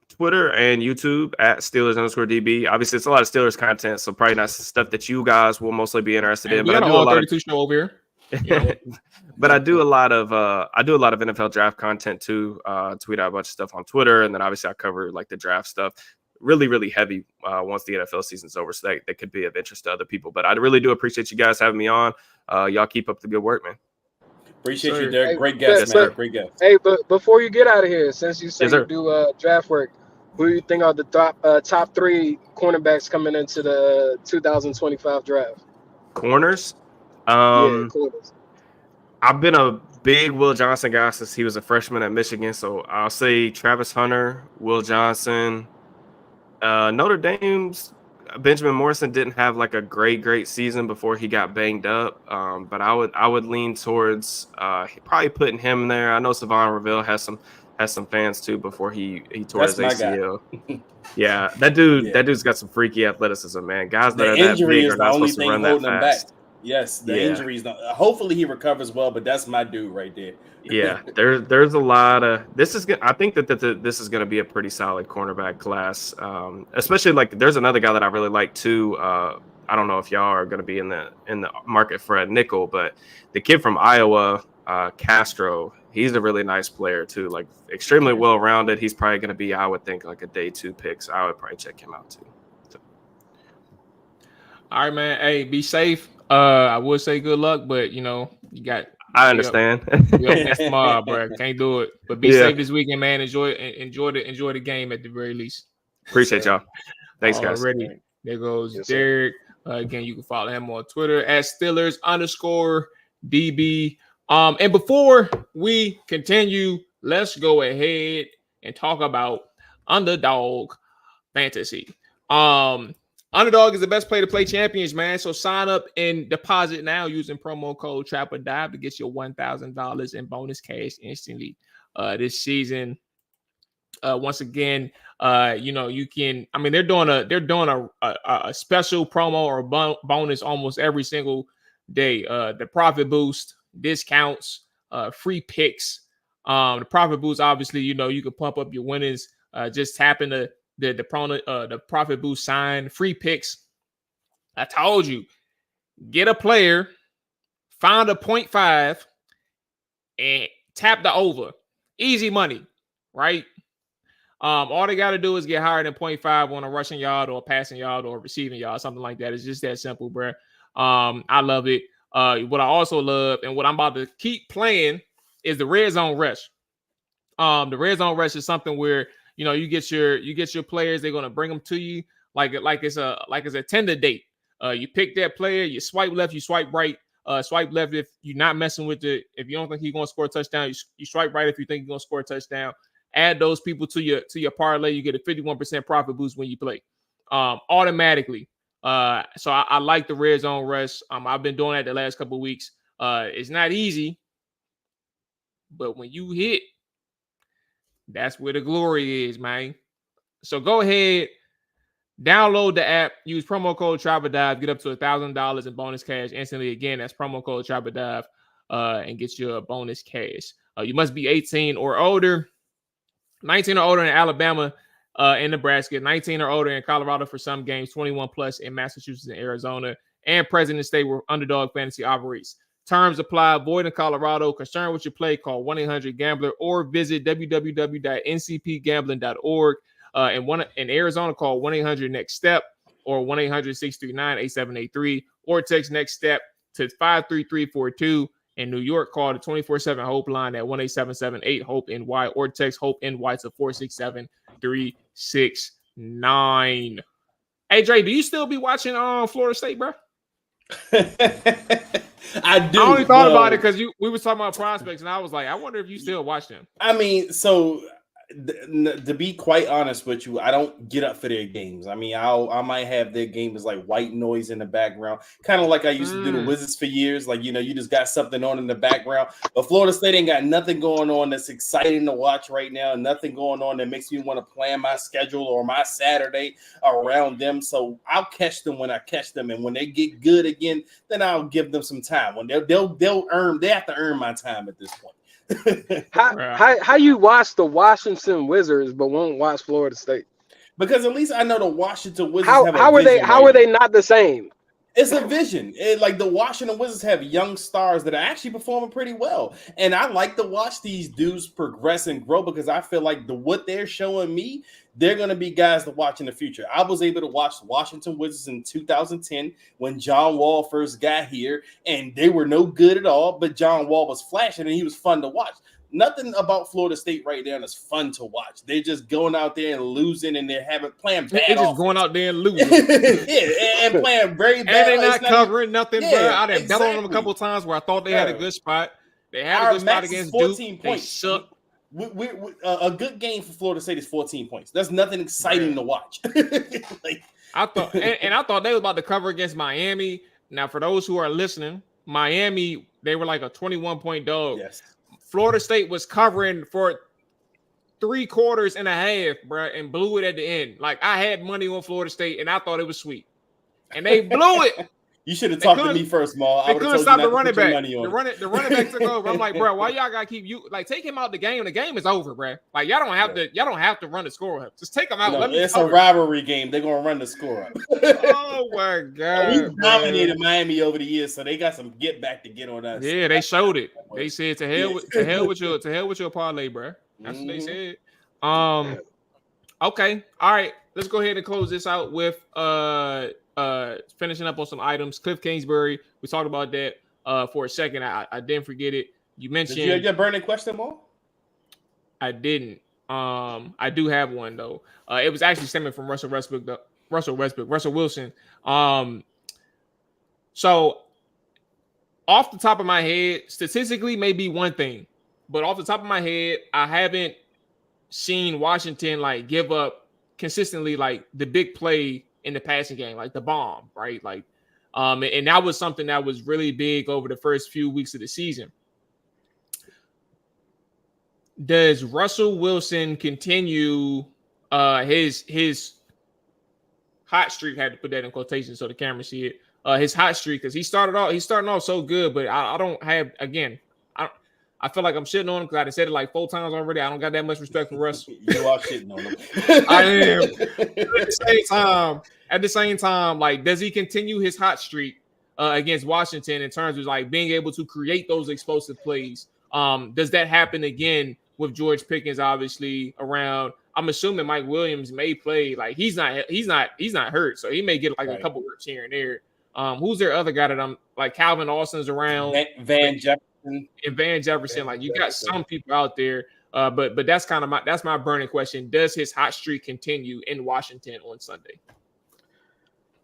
Twitter and YouTube at Steelers_DB. Obviously, it's a lot of Steelers content, so probably not stuff that you guys will mostly be interested in. But I do a lot of 32 show over here. You know? But I do a lot of NFL draft content too. Tweet out a bunch of stuff on Twitter, and then obviously I cover the draft stuff. Really, really heavy once the NFL season's over, so that could be of interest to other people. But I really do appreciate you guys having me on. Y'all keep up the good work, man. Appreciate you, Derrick. Great guest, man. Great guest. Hey, but before you get out of here, since you say you do draft work, who do you think are the top 3 cornerbacks coming into the 2025 draft? Corners? Corners. I've been a big Will Johnson guy since he was a freshman at Michigan, so I'll say Travis Hunter, Will Johnson. Notre Dame's Benjamin Morrison didn't have a great season before he got banged up, but I would lean towards probably putting him there. I know Savon Reveal has some fans too before he tore his ACL. Yeah, that dude's got some freaky athleticism, man. Guys that are that big are not supposed to run that fast. Yes, the injuries. Hopefully he recovers well, but that's my dude right there. Yeah, there's a lot of this is. I think that this is going to be a pretty solid cornerback class, especially there's another guy that I really like too. I don't know if y'all are going to be in the market for a nickel, but the kid from Iowa, Castro, he's a really nice player too. Extremely well rounded. He's probably going to be, I would think, a day 2 pick. So I would probably check him out too. So. All right, man. Hey, be safe. I would say good luck, but you got. I understand. Tomorrow, bro. Can't do it. But be safe this weekend, man. Enjoy the game at the very least. Appreciate y'all. Thanks, guys. Already. There goes Derrick. Again, you can follow him on Twitter at Steelers_DB. And before we continue, let's go ahead and talk about Underdog Fantasy. Underdog is the best play to play champions, man. So sign up and deposit now using promo code TRAPORDIVE to get your $1,000 in bonus cash instantly this season. Once again, you can. I mean, they're doing a special promo or bonus almost every single day. The profit boost, discounts, free picks. The profit boost, obviously, you can pump up your winnings. Just tapping the profit boost sign, free picks. I told you, get a player, find a 0.5, and tap the over. Easy money, right? All they got to do is get higher than 0.5 on a rushing yard or a passing yard or a receiving yard, something like that. It's just that simple, bro. I love it. What I also love and what I'm about to keep playing is the red zone rush. The red zone rush is something where you get your players. They're gonna bring them to you like it's a tender date. You pick that player. You swipe left. You swipe right. Swipe left if you're not messing with it. If you don't think he's gonna score a touchdown, you swipe right if you think he's gonna score a touchdown. Add those people to your parlay. You get a 51% profit boost when you play automatically. So I like the red zone rush. I've been doing that the last couple of weeks. It's not easy, but when you hit, that's where the glory is, man. So go ahead, download the app, use promo code TRIBALDIVE, get up to $1,000 in bonus cash instantly. Again, that's promo code TRIBALDIVE, and get you a bonus cash. You must be 18 or older, 19 or older in Alabama, in Nebraska, 19 or older in Colorado for some games, 21 plus in Massachusetts and Arizona, and present in the state where Underdog Fantasy operates. Terms apply. Void in Colorado. Concerned with your play, call 1-800-GAMBLER or visit www.ncpgambling.org. In Arizona, call 1-800-NEXT-STEP or 1-800-639-8783 or text NEXT STEP to 53342. In New York, call the 24/7 Hope line at 1-877-8-HOPE-NY or text HOPE-NY to 467-369. Hey, Dre, do you still be watching Florida State, bro? I do. I only thought about it because we were talking about prospects, and I was like, I wonder if you still watch them. I mean, so to be quite honest with you, I don't get up for their games. I mean, I might have their game as like white noise in the background, kind of like I used to do the Wizards for years. Like, you just got something on in the background. But Florida State ain't got nothing going on that's exciting to watch right now. Nothing going on that makes me want to plan my schedule or my Saturday around them. So I'll catch them when I catch them, and when they get good again, then I'll give them some time. When they have to earn my time at this point. How you watch the Washington Wizards but won't watch Florida State? Because at least I know the Washington Wizards how are they not the same? It's a vision. Like the Washington Wizards have young stars that are actually performing pretty well. And I like to watch these dudes progress and grow because I feel like what they're showing me, they're going to be guys to watch in the future. I was able to watch Washington Wizards in 2010 when John Wall first got here, and they were no good at all, but John Wall was flashing and he was fun to watch. Nothing about Florida State right now is fun to watch. They're just going out there and losing, and they're playing bad. They're just going out there and losing. and playing very bad. And they're not covering nothing, bro. I done bet on them a couple times where I thought they had a good spot. They had a good spot against 14 Duke. Points. They shook. A good game for Florida State is 14 points. That's nothing exciting to watch. I thought, and I thought they were about to cover against Miami. Now, for those who are listening, Miami, they were like a 21-point dog. Yes. Florida State was covering for 3 quarters and a half, bro, and blew it at the end. Like, I had money on Florida State, and I thought it was sweet. And they blew it. You should have talked to me first, Maul. They couldn't stop the running back. The running back took over. I'm like, bro, why y'all gotta keep take him out the game? The game is over, bro. Like, y'all don't have to run the score up. Just take him out. It's a rivalry game. They're gonna run the score up. Oh my god. We dominated Miami over the years, so they got some get back to get on us. Yeah, they showed it. They said to hell with your parlay, bro. That's what they said. Okay. All right. Let's go ahead and close this out with finishing up on some items. Cliff Kingsbury, we talked about that for a second. I didn't forget it. You mentioned. Did you have your burning question, Mo? I didn't. I do have one though. It was actually stemming from Russell Wilson. So off the top of my head, statistically may be one thing, but off the top of my head, I haven't seen Washington give up consistently the big play in the passing game, like the bomb, right? And that was something that was really big over the first few weeks of the season. Does Russell Wilson continue his hot streak? Had to put that in quotation so the camera see it. His hot streak, because he's starting off so good, but I don't have, again, I feel like I'm shitting on him because I said it 4 times already. I don't got that much respect for Russ. You are shitting on him. I am. At the same time, does he continue his hot streak against Washington in terms of being able to create those explosive plays? Does that happen again with George Pickens obviously around? I'm assuming Mike Williams may play. He's not hurt, so he may get a couple reps here and there. Who's their other guy that I'm Calvin Austin's around? Van Jefferson. And Van Jefferson, you got some people out there. But that's kind of my burning question. Does his hot streak continue in Washington on Sunday?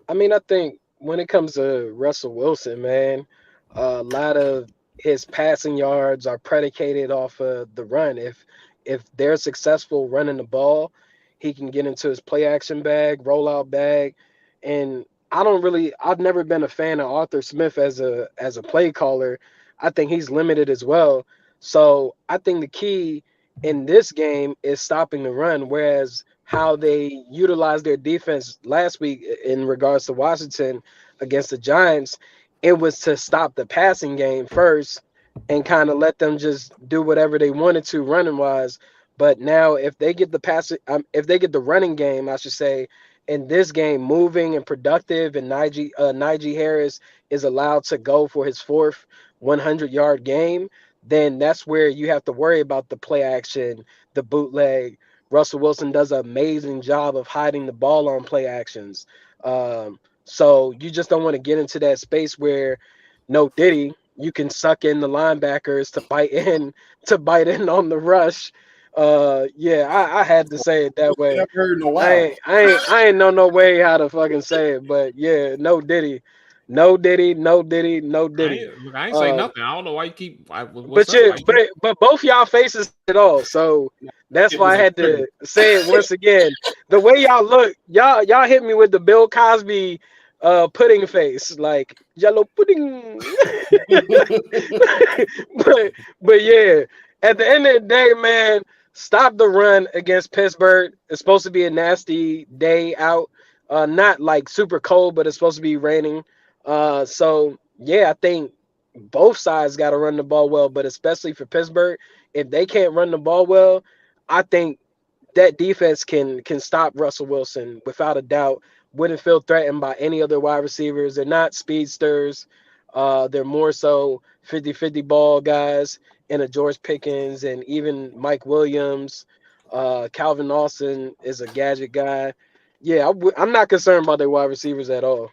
I mean, I think when it comes to Russell Wilson, man, a lot of his passing yards are predicated off of the run. If they're successful running the ball, he can get into his play action bag, rollout bag, and I've never been a fan of Arthur Smith as a play caller. I think he's limited as well. So I think the key in this game is stopping the run, whereas how they utilized their defense last week in regards to Washington against the Giants, it was to stop the passing game first and kind of let them just do whatever they wanted to running wise. But now if they get if they get the running game, I should say, in this game moving and productive, and Najee Harris is allowed to go for his fourth 100-yard game, then that's where you have to worry about the play action, the bootleg. Russell Wilson does an amazing job of hiding the ball on play actions. So you just don't want to get into that space where no Diddy, you can suck in the linebackers to bite in on the rush. I had to say it that way. I've heard in a while. I ain't know no way how to fucking say it, but yeah, no Diddy. No Diddy, no Diddy, no Diddy. I ain't say nothing. I don't know why you keep. But both y'all faces it all, so that's why I had to say it once again. The way y'all look, y'all hit me with the Bill Cosby pudding face, like yellow pudding. but yeah, at the end of the day, man, stop the run against Pittsburgh. It's supposed to be a nasty day out, not like super cold, but it's supposed to be raining. So yeah, I think both sides got to run the ball well, but especially for Pittsburgh, if they can't run the ball well, I think that defense can stop Russell Wilson without a doubt. Wouldn't feel threatened by any other wide receivers. They're not speedsters. They're more so 50-50 ball guys, and a George Pickens and even Mike Williams. Calvin Austin is a gadget guy. Yeah, I'm not concerned about their wide receivers at all.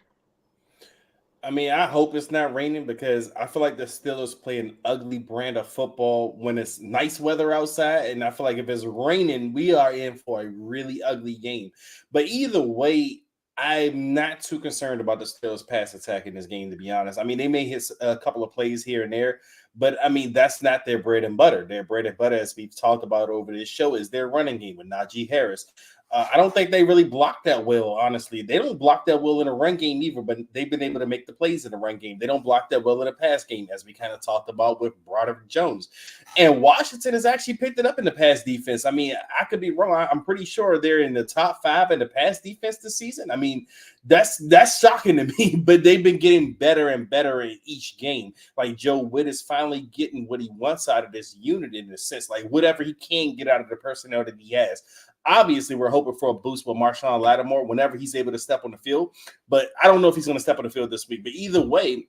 I mean, I hope it's not raining because I feel like the Steelers play an ugly brand of football when it's nice weather outside. And I feel like if it's raining, we are in for a really ugly game. But either way, I'm not too concerned about the Steelers pass attack in this game, to be honest. I mean, they may hit a couple of plays here and there, but I mean, that's not their bread and butter. Their bread and butter, as we've talked about over this show, is their running game with Najee Harris. I don't think they really block that well, honestly. They don't block that well in a run game either, but they've been able to make the plays in the run game. They don't block that well in a pass game, as we kind of talked about with Broderick Jones. And Washington has actually picked it up in the pass defense. I mean, I could be wrong. I'm pretty sure they're in the top 5 in the pass defense this season. I mean, that's shocking to me, but they've been getting better and better in each game. Like Joe Witt is finally getting what he wants out of this unit in a sense, like whatever he can get out of the personnel that he has. Obviously, we're hoping for a boost with Marshawn Lattimore whenever he's able to step on the field, but I don't know if he's going to step on the field this week. But either way,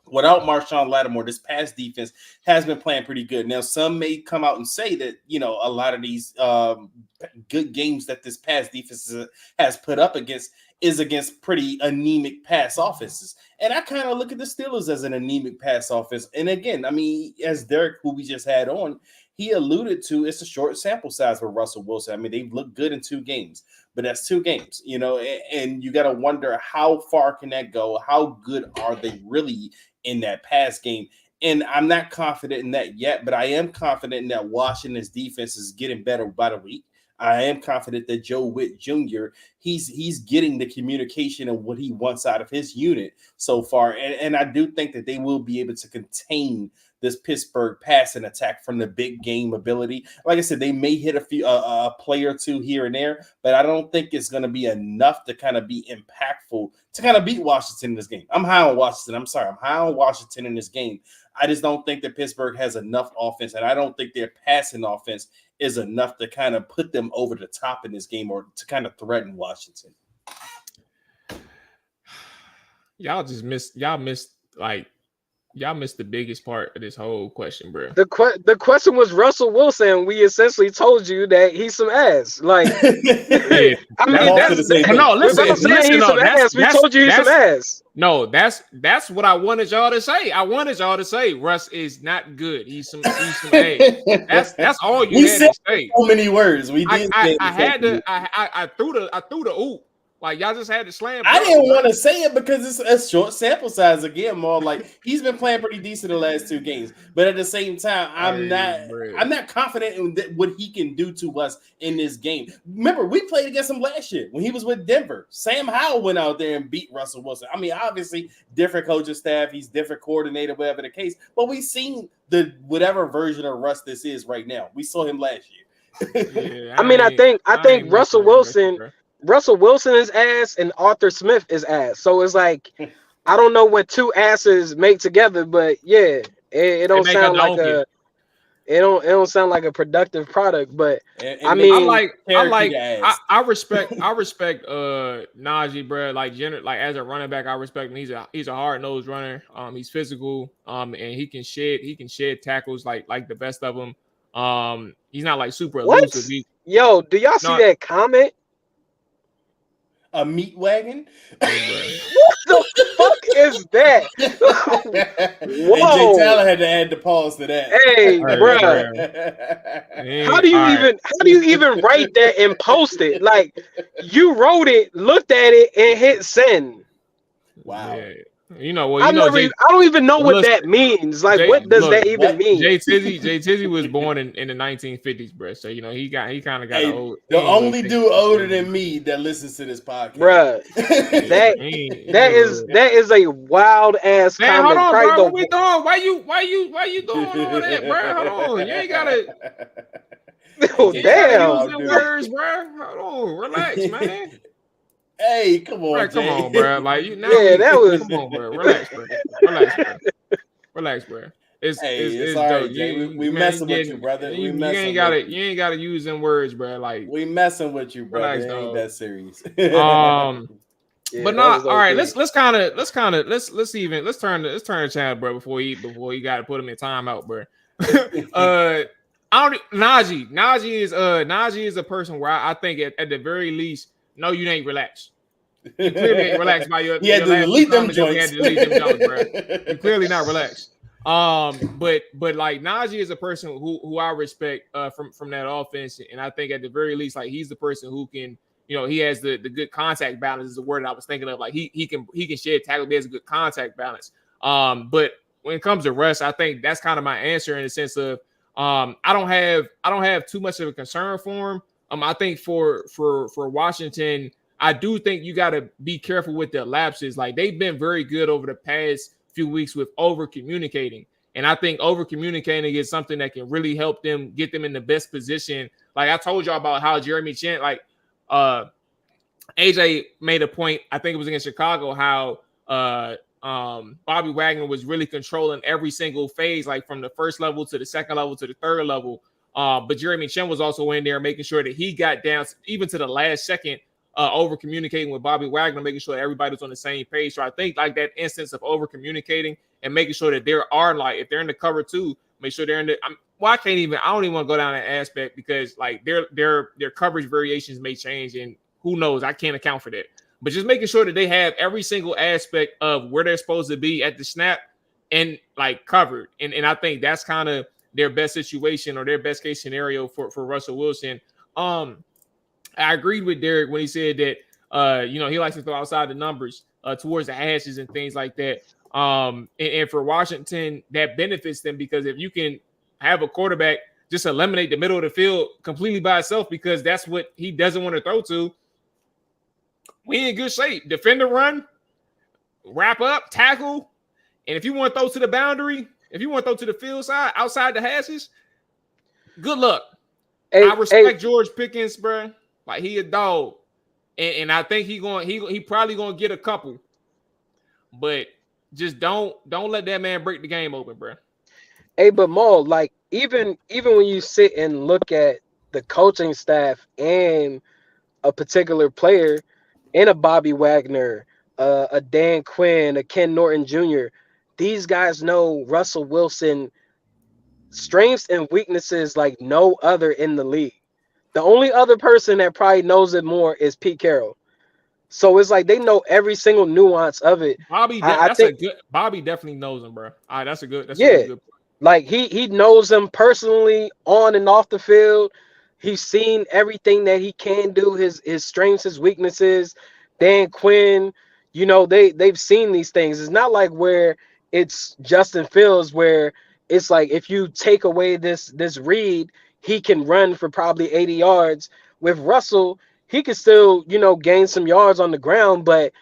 without Marshawn Lattimore, this pass defense has been playing pretty good. Now, some may come out and say that, you know, a lot of these good games that this pass defense has put up is against pretty anemic pass offenses. And I kind of look at the Steelers as an anemic pass offense. And again, I mean, as Derrick, who we just had on, he alluded to, it's a short sample size for Russell Wilson. I mean, they've looked good in 2 games, but that's 2 games, you know, and you got to wonder how far can that go? How good are they really in that pass game? And I'm not confident in that yet, but I am confident in that Washington's defense is getting better by the week. I am confident that Joe Witt Jr., he's getting the communication of what he wants out of his unit so far. And I do think that they will be able to contain this Pittsburgh passing attack from the big game ability. Like I said, they may hit a play or 2 here and there, but I don't think it's going to be enough to kind of be impactful to kind of beat Washington in this game. I'm high on Washington. I'm sorry. I'm high on Washington in this game. I just don't think that Pittsburgh has enough offense, and I don't think their passing offense is enough to kind of put them over the top in this game or to kind of threaten Washington. Y'all missed like Y'all missed the biggest part of this whole question, bro. The question was Russell Wilson. We essentially told you that he's some ass. Like, Yeah, I mean, no. Listen, without saying listen. he's No, some ass, we told you he's some ass. No, that's what I wanted y'all to say. I wanted y'all to say Russ is not good. He's some ass. That's all you had to say. So many words. We did. I threw the oop. Like y'all just had to slam. I didn't want to say it because it's a short sample size again, more like he's been playing pretty decent the last 2 games. But at the same time, I'm not confident in what he can do to us in this game. Remember, we played against him last year when he was with Denver. Sam Howell went out there and beat Russell Wilson. I mean, obviously, different coaching staff, he's different coordinator, whatever the case. But we've seen the whatever version of Russ this is right now. We saw him last year. Yeah, I think Russell Wilson. Russell Wilson is ass and Arthur Smith is ass. So it's like, I don't know what 2 asses make together, but yeah, it don't sound like it don't sound like a productive product. But I respect Najee, bro. Like as a running back, I respect him. He's a hard nosed runner. He's physical. And he can shed tackles like the best of them. He's not like super elusive. Yo, do y'all see that comment? A meat wagon? What the fuck is that? Whoa. AJ Tyler had to add the pause to that. Hey, bro. How do you even write that and post it? Like, you wrote it, looked at it, and hit send. Wow. Yeah. I don't even know what that means. Like, what does that even mean? Jay Tizzy was born in the 1950s, bro. So he kind of got old. The only dude older than me that listens to this podcast, bro. that is a wild ass comment. Hold on, bro. What we doing? Why you doing all that, bro? Hold on, you ain't gotta. Oh damn! Using words, bro. Hold on, relax, man. Hey, come on, come on, bro. Like that was. Come on, bro. Relax, bro. It's all right, Jay. We messing with you, brother. You ain't gotta use them words, bro. Like we messing with you, brother. Relax, it ain't that serious. But not all right. Let's turn the channel, bro. Before he got to put him in timeout, bro. Najee is a person where I think at the very least. No, you ain't relaxed. You clearly ain't relaxed by your. You had to delete them joints. Bro. You're clearly not relaxed. But like Najee is a person who I respect from that offense, and I think at the very least, like he's the person who can, he has the good contact balance is the word I was thinking of. Like he can shed tackle. He has a good contact balance. But when it comes to Russ, I think that's kind of my answer in the sense of I don't have too much of a concern for him. I think for Washington, I do think you got to be careful with their lapses. Like they've been very good over the past few weeks with over communicating, and I think over communicating is something that can really help them get them in the best position. Like I told y'all about how Jeremy Chin, like AJ made a point. I think it was against Chicago how Bobby Wagner was really controlling every single phase, like from the first level to the second level to the third level. But Jeremy Chin was also in there making sure that he got down even to the last second, over communicating with Bobby Wagner, making sure everybody was on the same page. So I think like that instance of over communicating and making sure that there are like if they're in the cover two, make sure they're in the. I don't even want to go down that aspect because like their coverage variations may change and who knows, I can't account for that. But just making sure that they have every single aspect of where they're supposed to be at the snap and like covered. And I think that's kind of their best situation or their best case scenario for Russell Wilson. I agreed with Derrick when he said that he likes to throw outside the numbers towards the hashes and things like that. And for Washington, that benefits them because if you can have a quarterback just eliminate the middle of the field completely by itself because that's what he doesn't want to throw to, we in good shape. Defend the run, wrap up, tackle, and if you want to throw to the boundary, if you want to throw to the field side, outside the hashes, good luck. I respect George Pickens, bro. Like he a dog, and I think he probably gonna get a couple, but just don't let that man break the game open, bro. Hey, but Mual, like even when you sit and look at the coaching staff and a particular player, in a Bobby Wagner, a Dan Quinn, a Ken Norton Jr., these guys know Russell Wilson strengths and weaknesses like no other in the league. The only other person that probably knows it more is Pete Carroll. So it's like they know every single nuance of it. I think Bobby definitely knows him, bro. All right, that's a yeah, really good point. like he knows him personally on and off the field. He's seen everything that he can do, his strengths, his weaknesses. Dan Quinn, they've seen these things. It's not like where it's Justin Fields where it's like if you take away this read, he can run for probably 80 yards. With Russell, he can still, gain some yards on the ground, but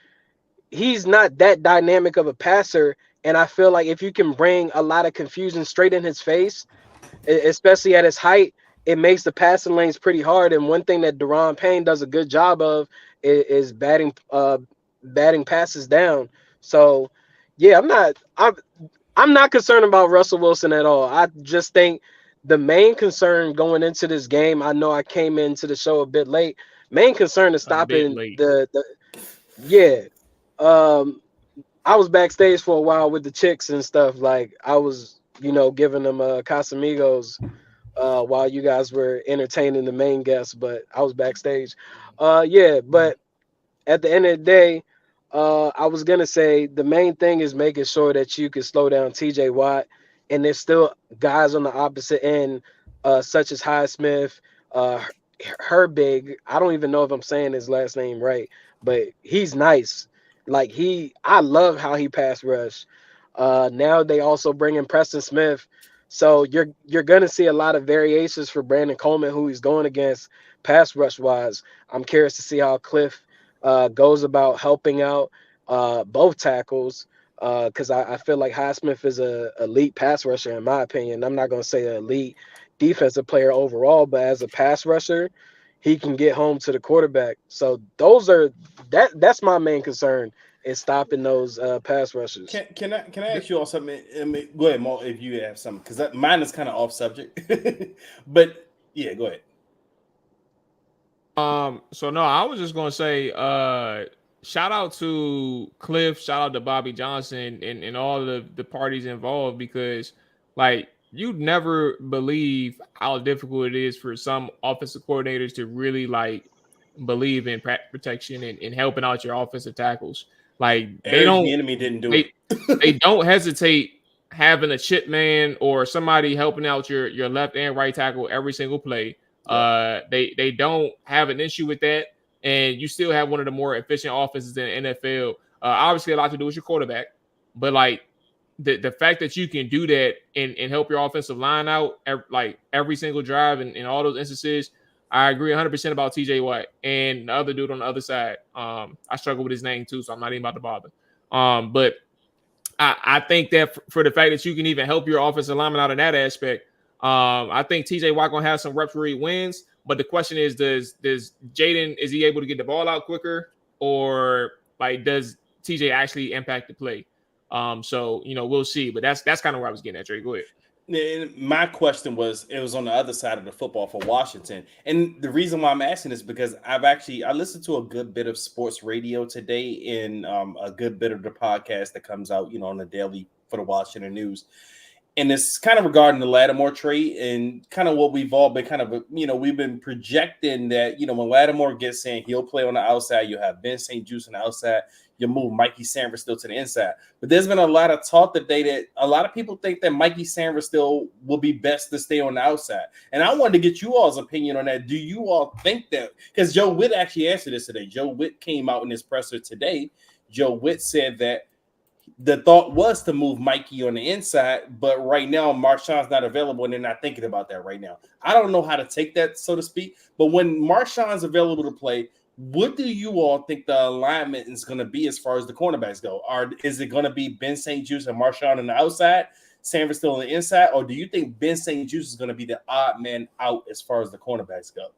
he's not that dynamic of a passer. And I feel like if you can bring a lot of confusion straight in his face, especially at his height, it makes the passing lanes pretty hard. And one thing that Deron Payne does a good job of is batting passes down. So yeah, I'm not concerned about Russell Wilson at all. I just think the main concern going into this game, I know I came into the show a bit late. Main concern is stopping the yeah. I was backstage for a while with the chicks and stuff. Like I was, giving them Casamigos while you guys were entertaining the main guests, but I was backstage. But at the end of the day, I was gonna say the main thing is making sure that you can slow down TJ Watt, and there's still guys on the opposite end, such as Highsmith, Herbig. I don't even know if I'm saying his last name right, but he's nice. Like I love how he pass rush. Now they also bring in Preston Smith, so you're gonna see a lot of variations for Brandon Coleman, who he's going against pass rush wise. I'm curious to see how Cliff goes about helping out both tackles because I feel like Highsmith is a elite pass rusher in my opinion. I'm not gonna say an elite defensive player overall, but as a pass rusher, he can get home to the quarterback. So that's my main concern is stopping those pass rushers. Can I ask you all something? Go ahead, Mo, if you have something, because mine is kind of off subject. But yeah, go ahead. So no, I was just gonna say, shout out to Cliff, shout out to Bobby Johnson and all the parties involved because, like, you'd never believe how difficult it is for some offensive coordinators to really like believe in protection and helping out your offensive tackles. Like they don't. The enemy didn't do it. They don't hesitate having a chip man or somebody helping out your left and right tackle every single play. They don't have an issue with that, and you still have one of the more efficient offenses in the NFL. Obviously, a lot to do with your quarterback, but like the fact that you can do that and help your offensive line out every single drive and in all those instances, I agree 100% about TJ Watt and the other dude on the other side. I struggle with his name too, so I'm not even about to bother. But I think that for the fact that you can even help your offensive lineman out in that aspect. I think TJ Watt gonna have some reps where he wins, but the question is, does Jaden, is he able to get the ball out quicker, or like does TJ actually impact the play? So we'll see, but that's kind of where I was getting at. Trey, go ahead. And my question was, it was on the other side of the football for Washington, and the reason why I'm asking is because I listened to a good bit of sports radio today and a good bit of the podcast that comes out, on the daily for the Washington News. And it's kind of regarding the Lattimore trade and kind of what we've all been kind of, we've been projecting that, when Lattimore gets in, he'll play on the outside. You'll have Ben St. Juste on the outside. You'll move Mikey Sanders still to the inside. But there's been a lot of talk today that a lot of people think that Mikey Sanders still will be best to stay on the outside. And I wanted to get you all's opinion on that. Do you all think that? Because Joe Witt actually answered this today. Joe Witt came out in his presser today. Joe Witt said that the thought was to move Mikey on the inside, but right now Marshawn's not available, and they're not thinking about that right now. I don't know how to take that, so to speak, but when Marshawn's available to play, what do you all think the alignment is going to be as far as the cornerbacks go? Is it going to be Ben St. Juste and Marshawn on the outside, Sanders still on the inside, or do you think Ben St. Juste is going to be the odd man out as far as the cornerbacks go?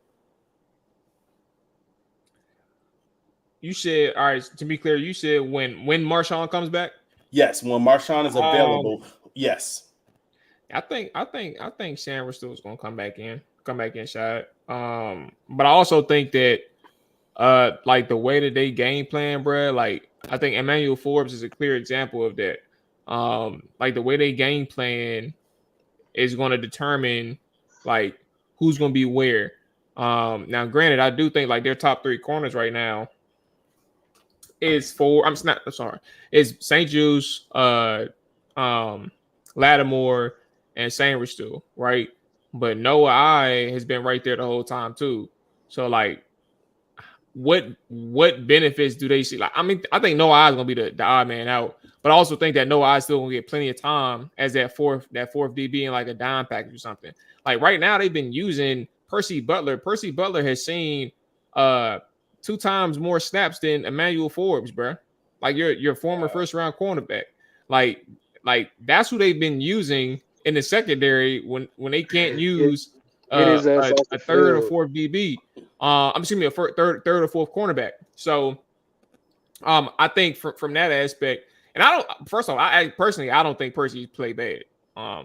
You said, all right, to be clear, you said when Marshawn comes back? Yes, when Marshawn is available, yes. I think Sanders still is going to come back inside. But I also think that like the way that they game plan, bro, like I think Emmanuel Forbes is a clear example of that. Like the way they game plan is going to determine like who's going to be where. Now, granted, I do think like their top 3 corners right now is is St. Jude's, Lattimore, and Sanders still, right? But Noah I has been right there the whole time too. So like, what benefits do they see? Like, I mean, I think Noah I is gonna be the odd man out, but I also think that Noah I is still gonna get plenty of time as that fourth DB in like a dime package or something. Like right now, they've been using Percy Butler. Percy Butler has seen 2 times more snaps than Emmanuel Forbes, bro. Like your former first round cornerback. Like that's who they've been using in the secondary when they can't use a third or fourth DB. I'm assuming a third or fourth cornerback. So I think from that aspect, and I don't think Percy's played bad.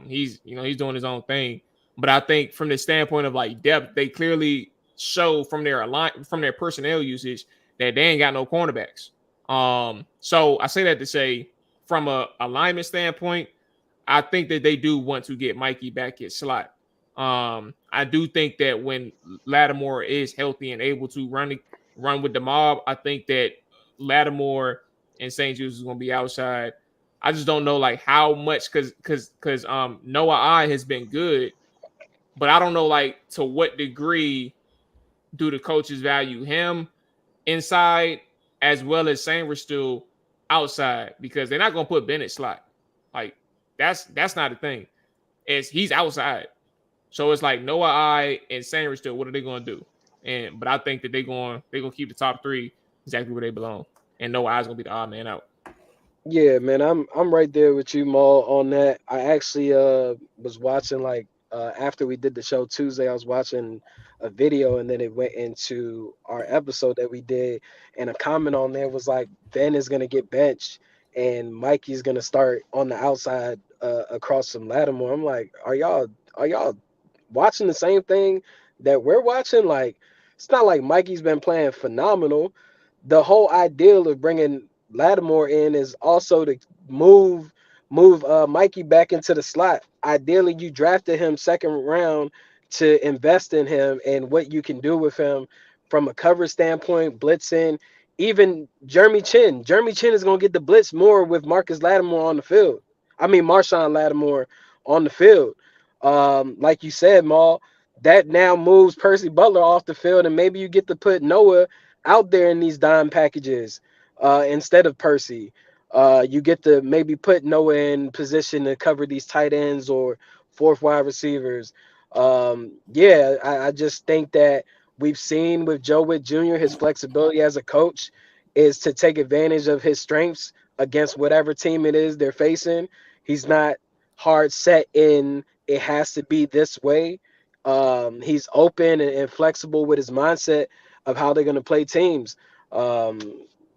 He's doing his own thing, but I think from the standpoint of like depth, they clearly show from their personnel usage that they ain't got no cornerbacks. So I say that to say, from a alignment standpoint, I think that they do want to get Mikey back at slot. I do think that when Lattimore is healthy and able to run with the mob, I think that Lattimore and St. Jude's is going to be outside. I just don't know like how much because Noah I has been good, but I don't know like to what degree do the coaches value him inside as well as Sanders still outside, because they're not going to put Bennett slot. Like that's not a thing. He's outside. So it's like Noah I and Sanders still, what are they going to do? But I think that they're going to keep the top 3 exactly where they belong. And Noah I is going to be the odd man out. Yeah, man, I'm right there with you, Mual, on that. I actually was watching after we did the show Tuesday, I was watching a video, and then it went into our episode that we did, and a comment on there was like, Ben is gonna get benched and Mikey's gonna start on the outside across from Lattimore. I'm like, are y'all watching the same thing that we're watching? Like, it's not like Mikey's been playing phenomenal. The whole ideal of bringing Lattimore in is also to move Mikey back into the slot. Ideally, you drafted him second round to invest in him and what you can do with him from a cover standpoint, blitzing. Even Jeremy Chin is going to get the blitz more with Marshawn Lattimore on the field. Like you said, Maul, that now moves Percy Butler off the field, and maybe you get to put Noah out there in these dime packages insteed of Percy. You get to maybe put Noah in position to cover these tight ends or fourth wide receivers. I just think that we've seen with Joe Witt Jr., his flexibility as a coach is to take advantage of his strengths against whatever team it is they're facing. He's not hard set in it has to be this way. He's open and flexible with his mindset of how they're going to play teams. I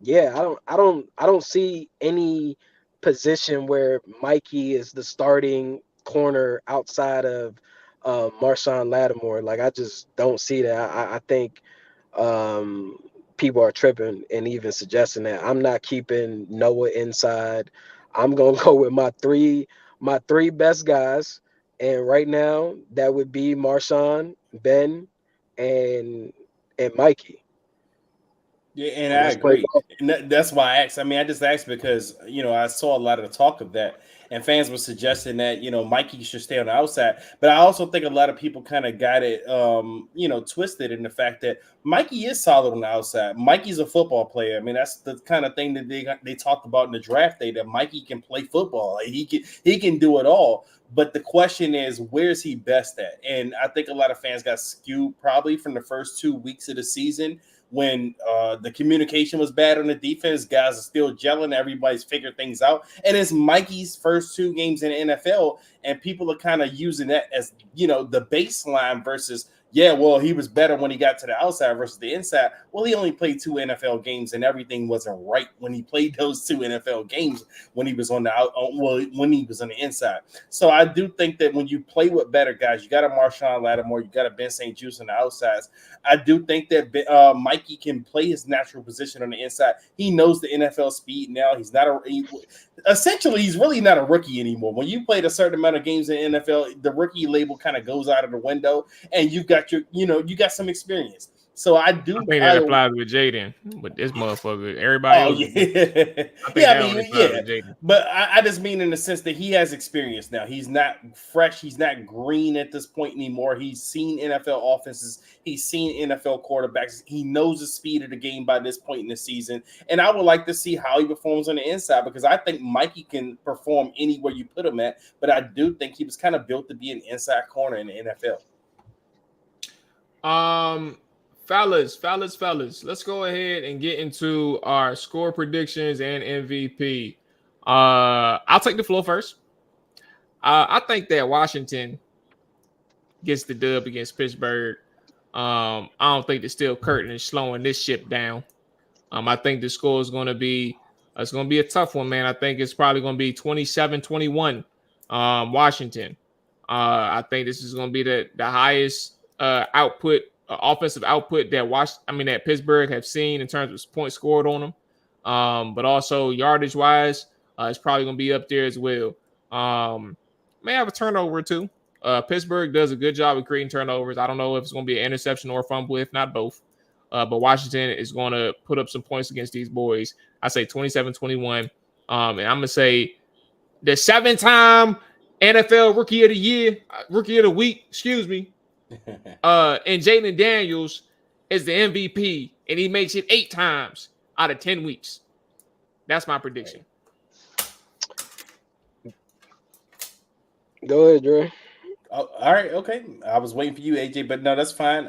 don't see any position where Mikey is the starting corner outside of Marshawn Lattimore. Like, I just don't see that. I think people are tripping and even suggesting that. I'm not keeping Noah inside. I'm gonna go with my three best guys, and right now that would be Marshawn, Ben, and Mikey. Yeah, and I agree. And that's why I asked. I mean, I just asked because, I saw a lot of the talk of that, and fans were suggesting that, Mikey should stay on the outside. But I also think a lot of people kind of got it, twisted in the fact that Mikey is solid on the outside. Mikey's a football player. I mean, that's the kind of thing that they talked about in the draft day, that Mikey can play football. Like, he can do it all. But the question is, where's he best at? And I think a lot of fans got skewed probably from the first 2 weeks of the season, when the communication was bad on the defense. Guys are still gelling. Everybody's figured things out. And it's Mikey's first 2 games in the NFL, and people are kind of using that as, the baseline versus, Yeah, well, he was better when he got to the outside versus the inside. Well, he only played 2 NFL games, and everything wasn't right when he played those 2 NFL games when he was on the when he was on the inside. So I do think that when you play with better guys, you got a Marshawn Lattimore, you got a Ben St. Juste on the outsides. I do think that Mikey can play his natural position on the inside. He knows the NFL speed now. He's not essentially, he's really not a rookie anymore. When you played a certain amount of games in the NFL, the rookie label kind of goes out of the window, and you've got you got some experience. So I think that applies with Jaden, but this motherfucker, everybody else. Yeah. But I just mean in the sense that he has experience now. He's not fresh. He's not green at this point anymore. He's seen NFL offenses. He's seen NFL quarterbacks. He knows the speed of the game by this point in the season. And I would like to see how he performs on the inside, because I think Mikey can perform anywhere you put him at. But I do think he was kind of built to be an inside corner in the NFL. Fellas, let's go ahead and get into our score predictions and MVP. I'll take the floor first. I think that Washington gets the dub against Pittsburgh. I don't think the Steel Curtain is slowing this ship down. I think the score is going to be a tough one, man. I think it's probably going to be 27-21 Washington. I think this is going to be the highest offensive output that Pittsburgh have seen in terms of points scored on them. But also yardage wise, it's probably going to be up there as well. May have a turnover or two. Pittsburgh does a good job of creating turnovers. I don't know if it's going to be an interception or a fumble, if not both. But Washington is going to put up some points against these boys. I say 27-21. And I'm going to say the 7-time NFL Rookie of the Week, and Jayden Daniels is the MVP, and he makes it 8 times out of 10 weeks. That's my prediction. Go ahead, Dre. Oh, all right, okay. I was waiting for you, AJ, but no, that's fine.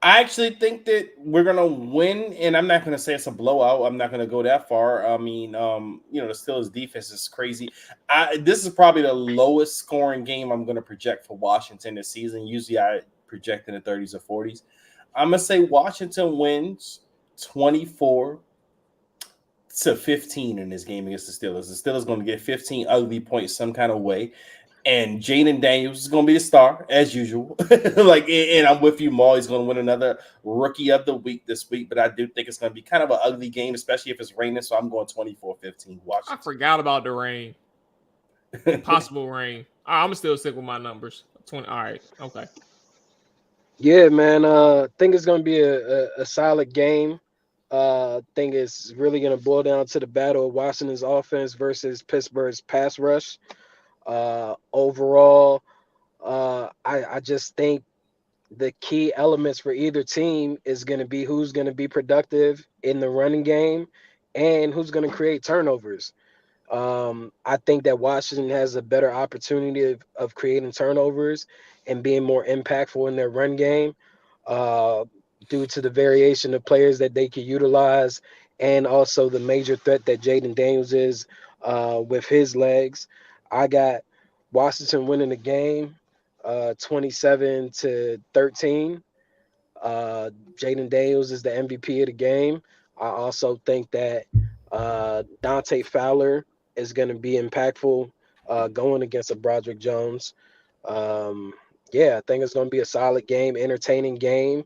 I actually think that we're gonna win, and I'm not gonna say it's a blowout. I'm not gonna go that far. I mean, the Steelers defense is crazy. This is probably the lowest scoring game I'm gonna project for Washington this season. Usually, I project in the 30s or 40s. I'm gonna say Washington wins 24-15 in this game against the Steelers. The Steelers gonna get 15 ugly points some kind of way. And Jayden Daniels is going to be the star, as usual. And I'm with you, Mual. He's going to win another Rookie of the Week this week. But I do think it's going to be kind of an ugly game, especially if it's raining. So I'm going 24-15. Watch. I forgot about the rain. Possible rain. I'm going to still stick with my numbers. 20. All right. Okay. Yeah, man. I think it's going to be a solid game. I think it's really going to boil down to the battle of Washington's offense versus Pittsburgh's pass rush. Overall, I just think the key elements for either team is going to be who's going to be productive in the running game and who's going to create turnovers. I think that Washington has a better opportunity of creating turnovers and being more impactful in their run game due to the variation of players that they can utilize and also the major threat that Jayden Daniels is with his legs. I got Washington winning the game 27-13. Jayden Daniels is the MVP of the game. I also think that Dante Fowler is going to be impactful going against a Broderick Jones. I think it's going to be a solid game, entertaining game,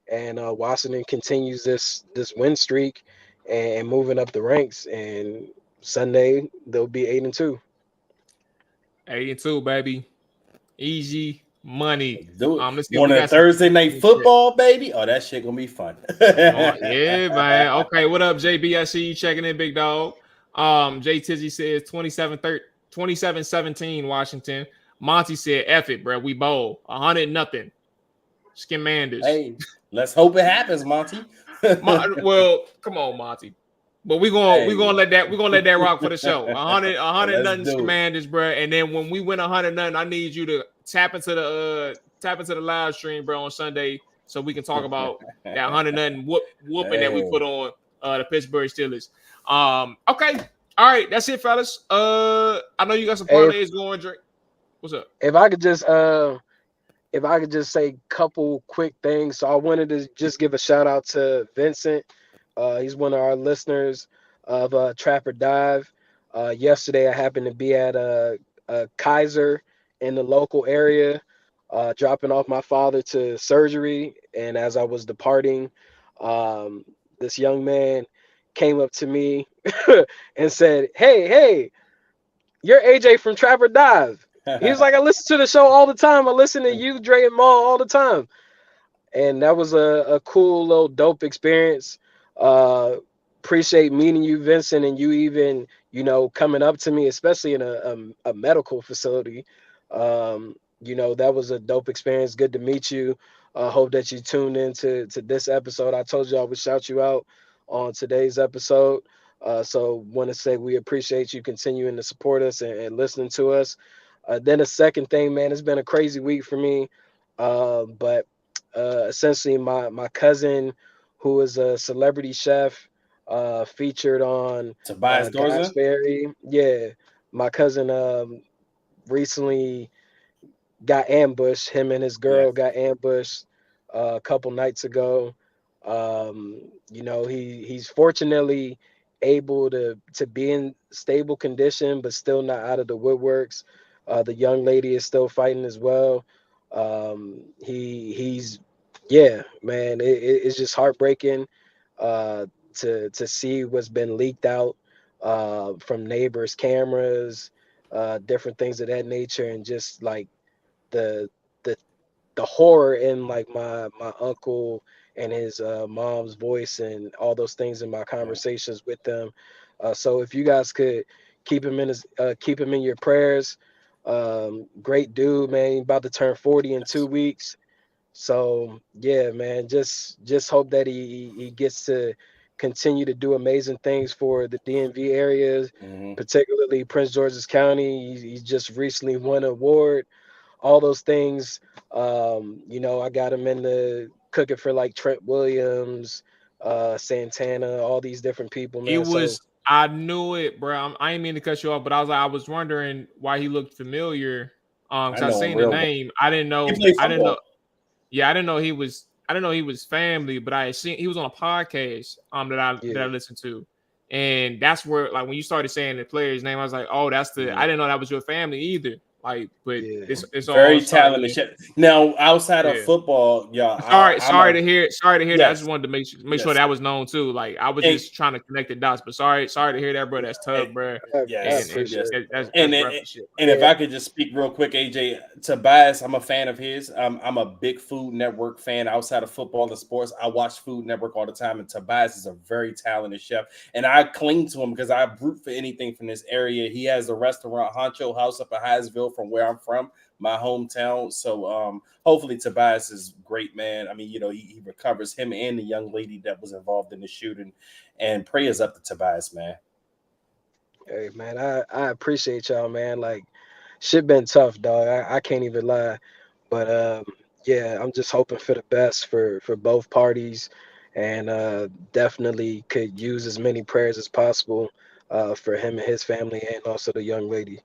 and Washington continues this win streak and moving up the ranks. And Sunday they'll be 8-2. 8-2, baby. Easy money. On a Thursday night football, baby. Oh, that shit gonna be fun. Yeah, man. Okay, what up, JB? I see you checking in, big dog. Jay Tizzy says 27-17 Washington. Monty said, F it, bro. We bowl 100-0. Skimanders. Hey, let's hope it happens, Monty. Well, come on, Monty. But we're gonna let that rock for the show. 100-0 Commanders, bro. And then when we win 100-0, I need you to tap into the live stream, bro, on Sunday, so we can talk about that 100-0 whooping that we put on the Pittsburgh Steelers. Okay, all right, that's it, fellas. I know you got some parlays going, Drake. What's up? If I could just if I could just say a couple quick things. So I wanted to just give a shout out to Vincent. He's one of our listeners of Trapper Dive. Yesterday I happened to be at a Kaiser in the local area, dropping off my father to surgery. And as I was departing, this young man came up to me and said, hey, you're AJ from Trapper Dive. He was like, I listen to the show all the time. I listen to you, Dre, and Mual all the time. And that was a cool little dope experience. Appreciate meeting you, Vincent, and you even, coming up to me, especially in a medical facility. That was a dope experience. Good to meet you. Hope that you tuned in to this episode. I told you I would shout you out on today's episode. So want to say we appreciate you continuing to support us and listening to us. Then the second thing, man, it's been a crazy week for me. But essentially my cousin, who is a celebrity chef, featured on Tobias Garza. Ferry. Yeah, my cousin recently got ambushed. Him and his girl got ambushed a couple nights ago. He's fortunately able to be in stable condition, but still not out of the woodworks. The young lady is still fighting as well. He's man, it's just heartbreaking to see what's been leaked out from neighbors' cameras, different things of that nature, and just like the horror in like my uncle and his mom's voice and all those things in my conversations with them. So if you guys could keep him in your prayers. Great dude, man. About to turn 40 in 2 weeks. So yeah, man, just hope that he gets to continue to do amazing things for the DMV areas, particularly Prince George's County. He just recently won an award. All those things. I got him in the cooking for like Trent Williams, Santana, all these different people, man. I knew it, bro. I didn't mean to cut you off, but I was wondering why he looked familiar. Cause I seen the name. I didn't know. Yeah, I didn't know he was family, but I seen he was on a podcast that I listened to. And that's where, like, when you started saying the player's name, I was like, oh, that's the I didn't know that was your family either. Like, but it's very talented shit. Now, outside of football, sorry to hear that. I just wanted to make sure that was known too. Like, I was just trying to connect the dots, but sorry to hear that, bro. That's tough, bro. Yes, and if I could just speak real quick, AJ, Tobias, I'm a fan of his. I'm a big Food Network fan outside of football and sports. I watch Food Network all the time, and Tobias is a very talented chef, and I cling to him because I root for anything from this area. He has a restaurant, Honcho House, up in Hyattsville, from where I'm from, my hometown. So hopefully Tobias is great, man. I mean, he recovers, him and the young lady that was involved in the shooting, and prayers up to Tobias, man. Hey, man, I appreciate y'all, man. Like, shit been tough, dog. I can't even lie. But I'm just hoping for the best for both parties, and definitely could use as many prayers as possible for him and his family, and also the young lady.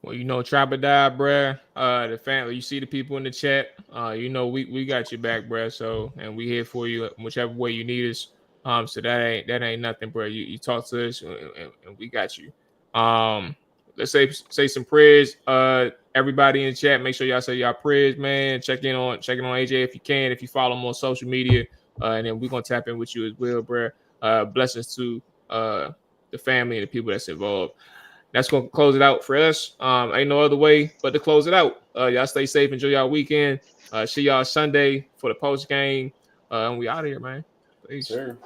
Well, Trapper Die, bruh. The family, you see the people in the chat. We got your back, bruh. So, and we here for you whichever way you need us. So that ain't nothing, bruh. You talk to us, and we got you. Let's say some prayers. Everybody in the chat, make sure y'all say y'all prayers, man. Check in on AJ if you can. If you follow him on social media, and then we're gonna tap in with you as well, bruh. Blessings to the family and the people that's involved. That's going to close it out for us. Ain't no other way but to close it out. Y'all stay safe. Enjoy y'all weekend. See y'all Sunday for the post game. And we out of here, man. Peace. Sure.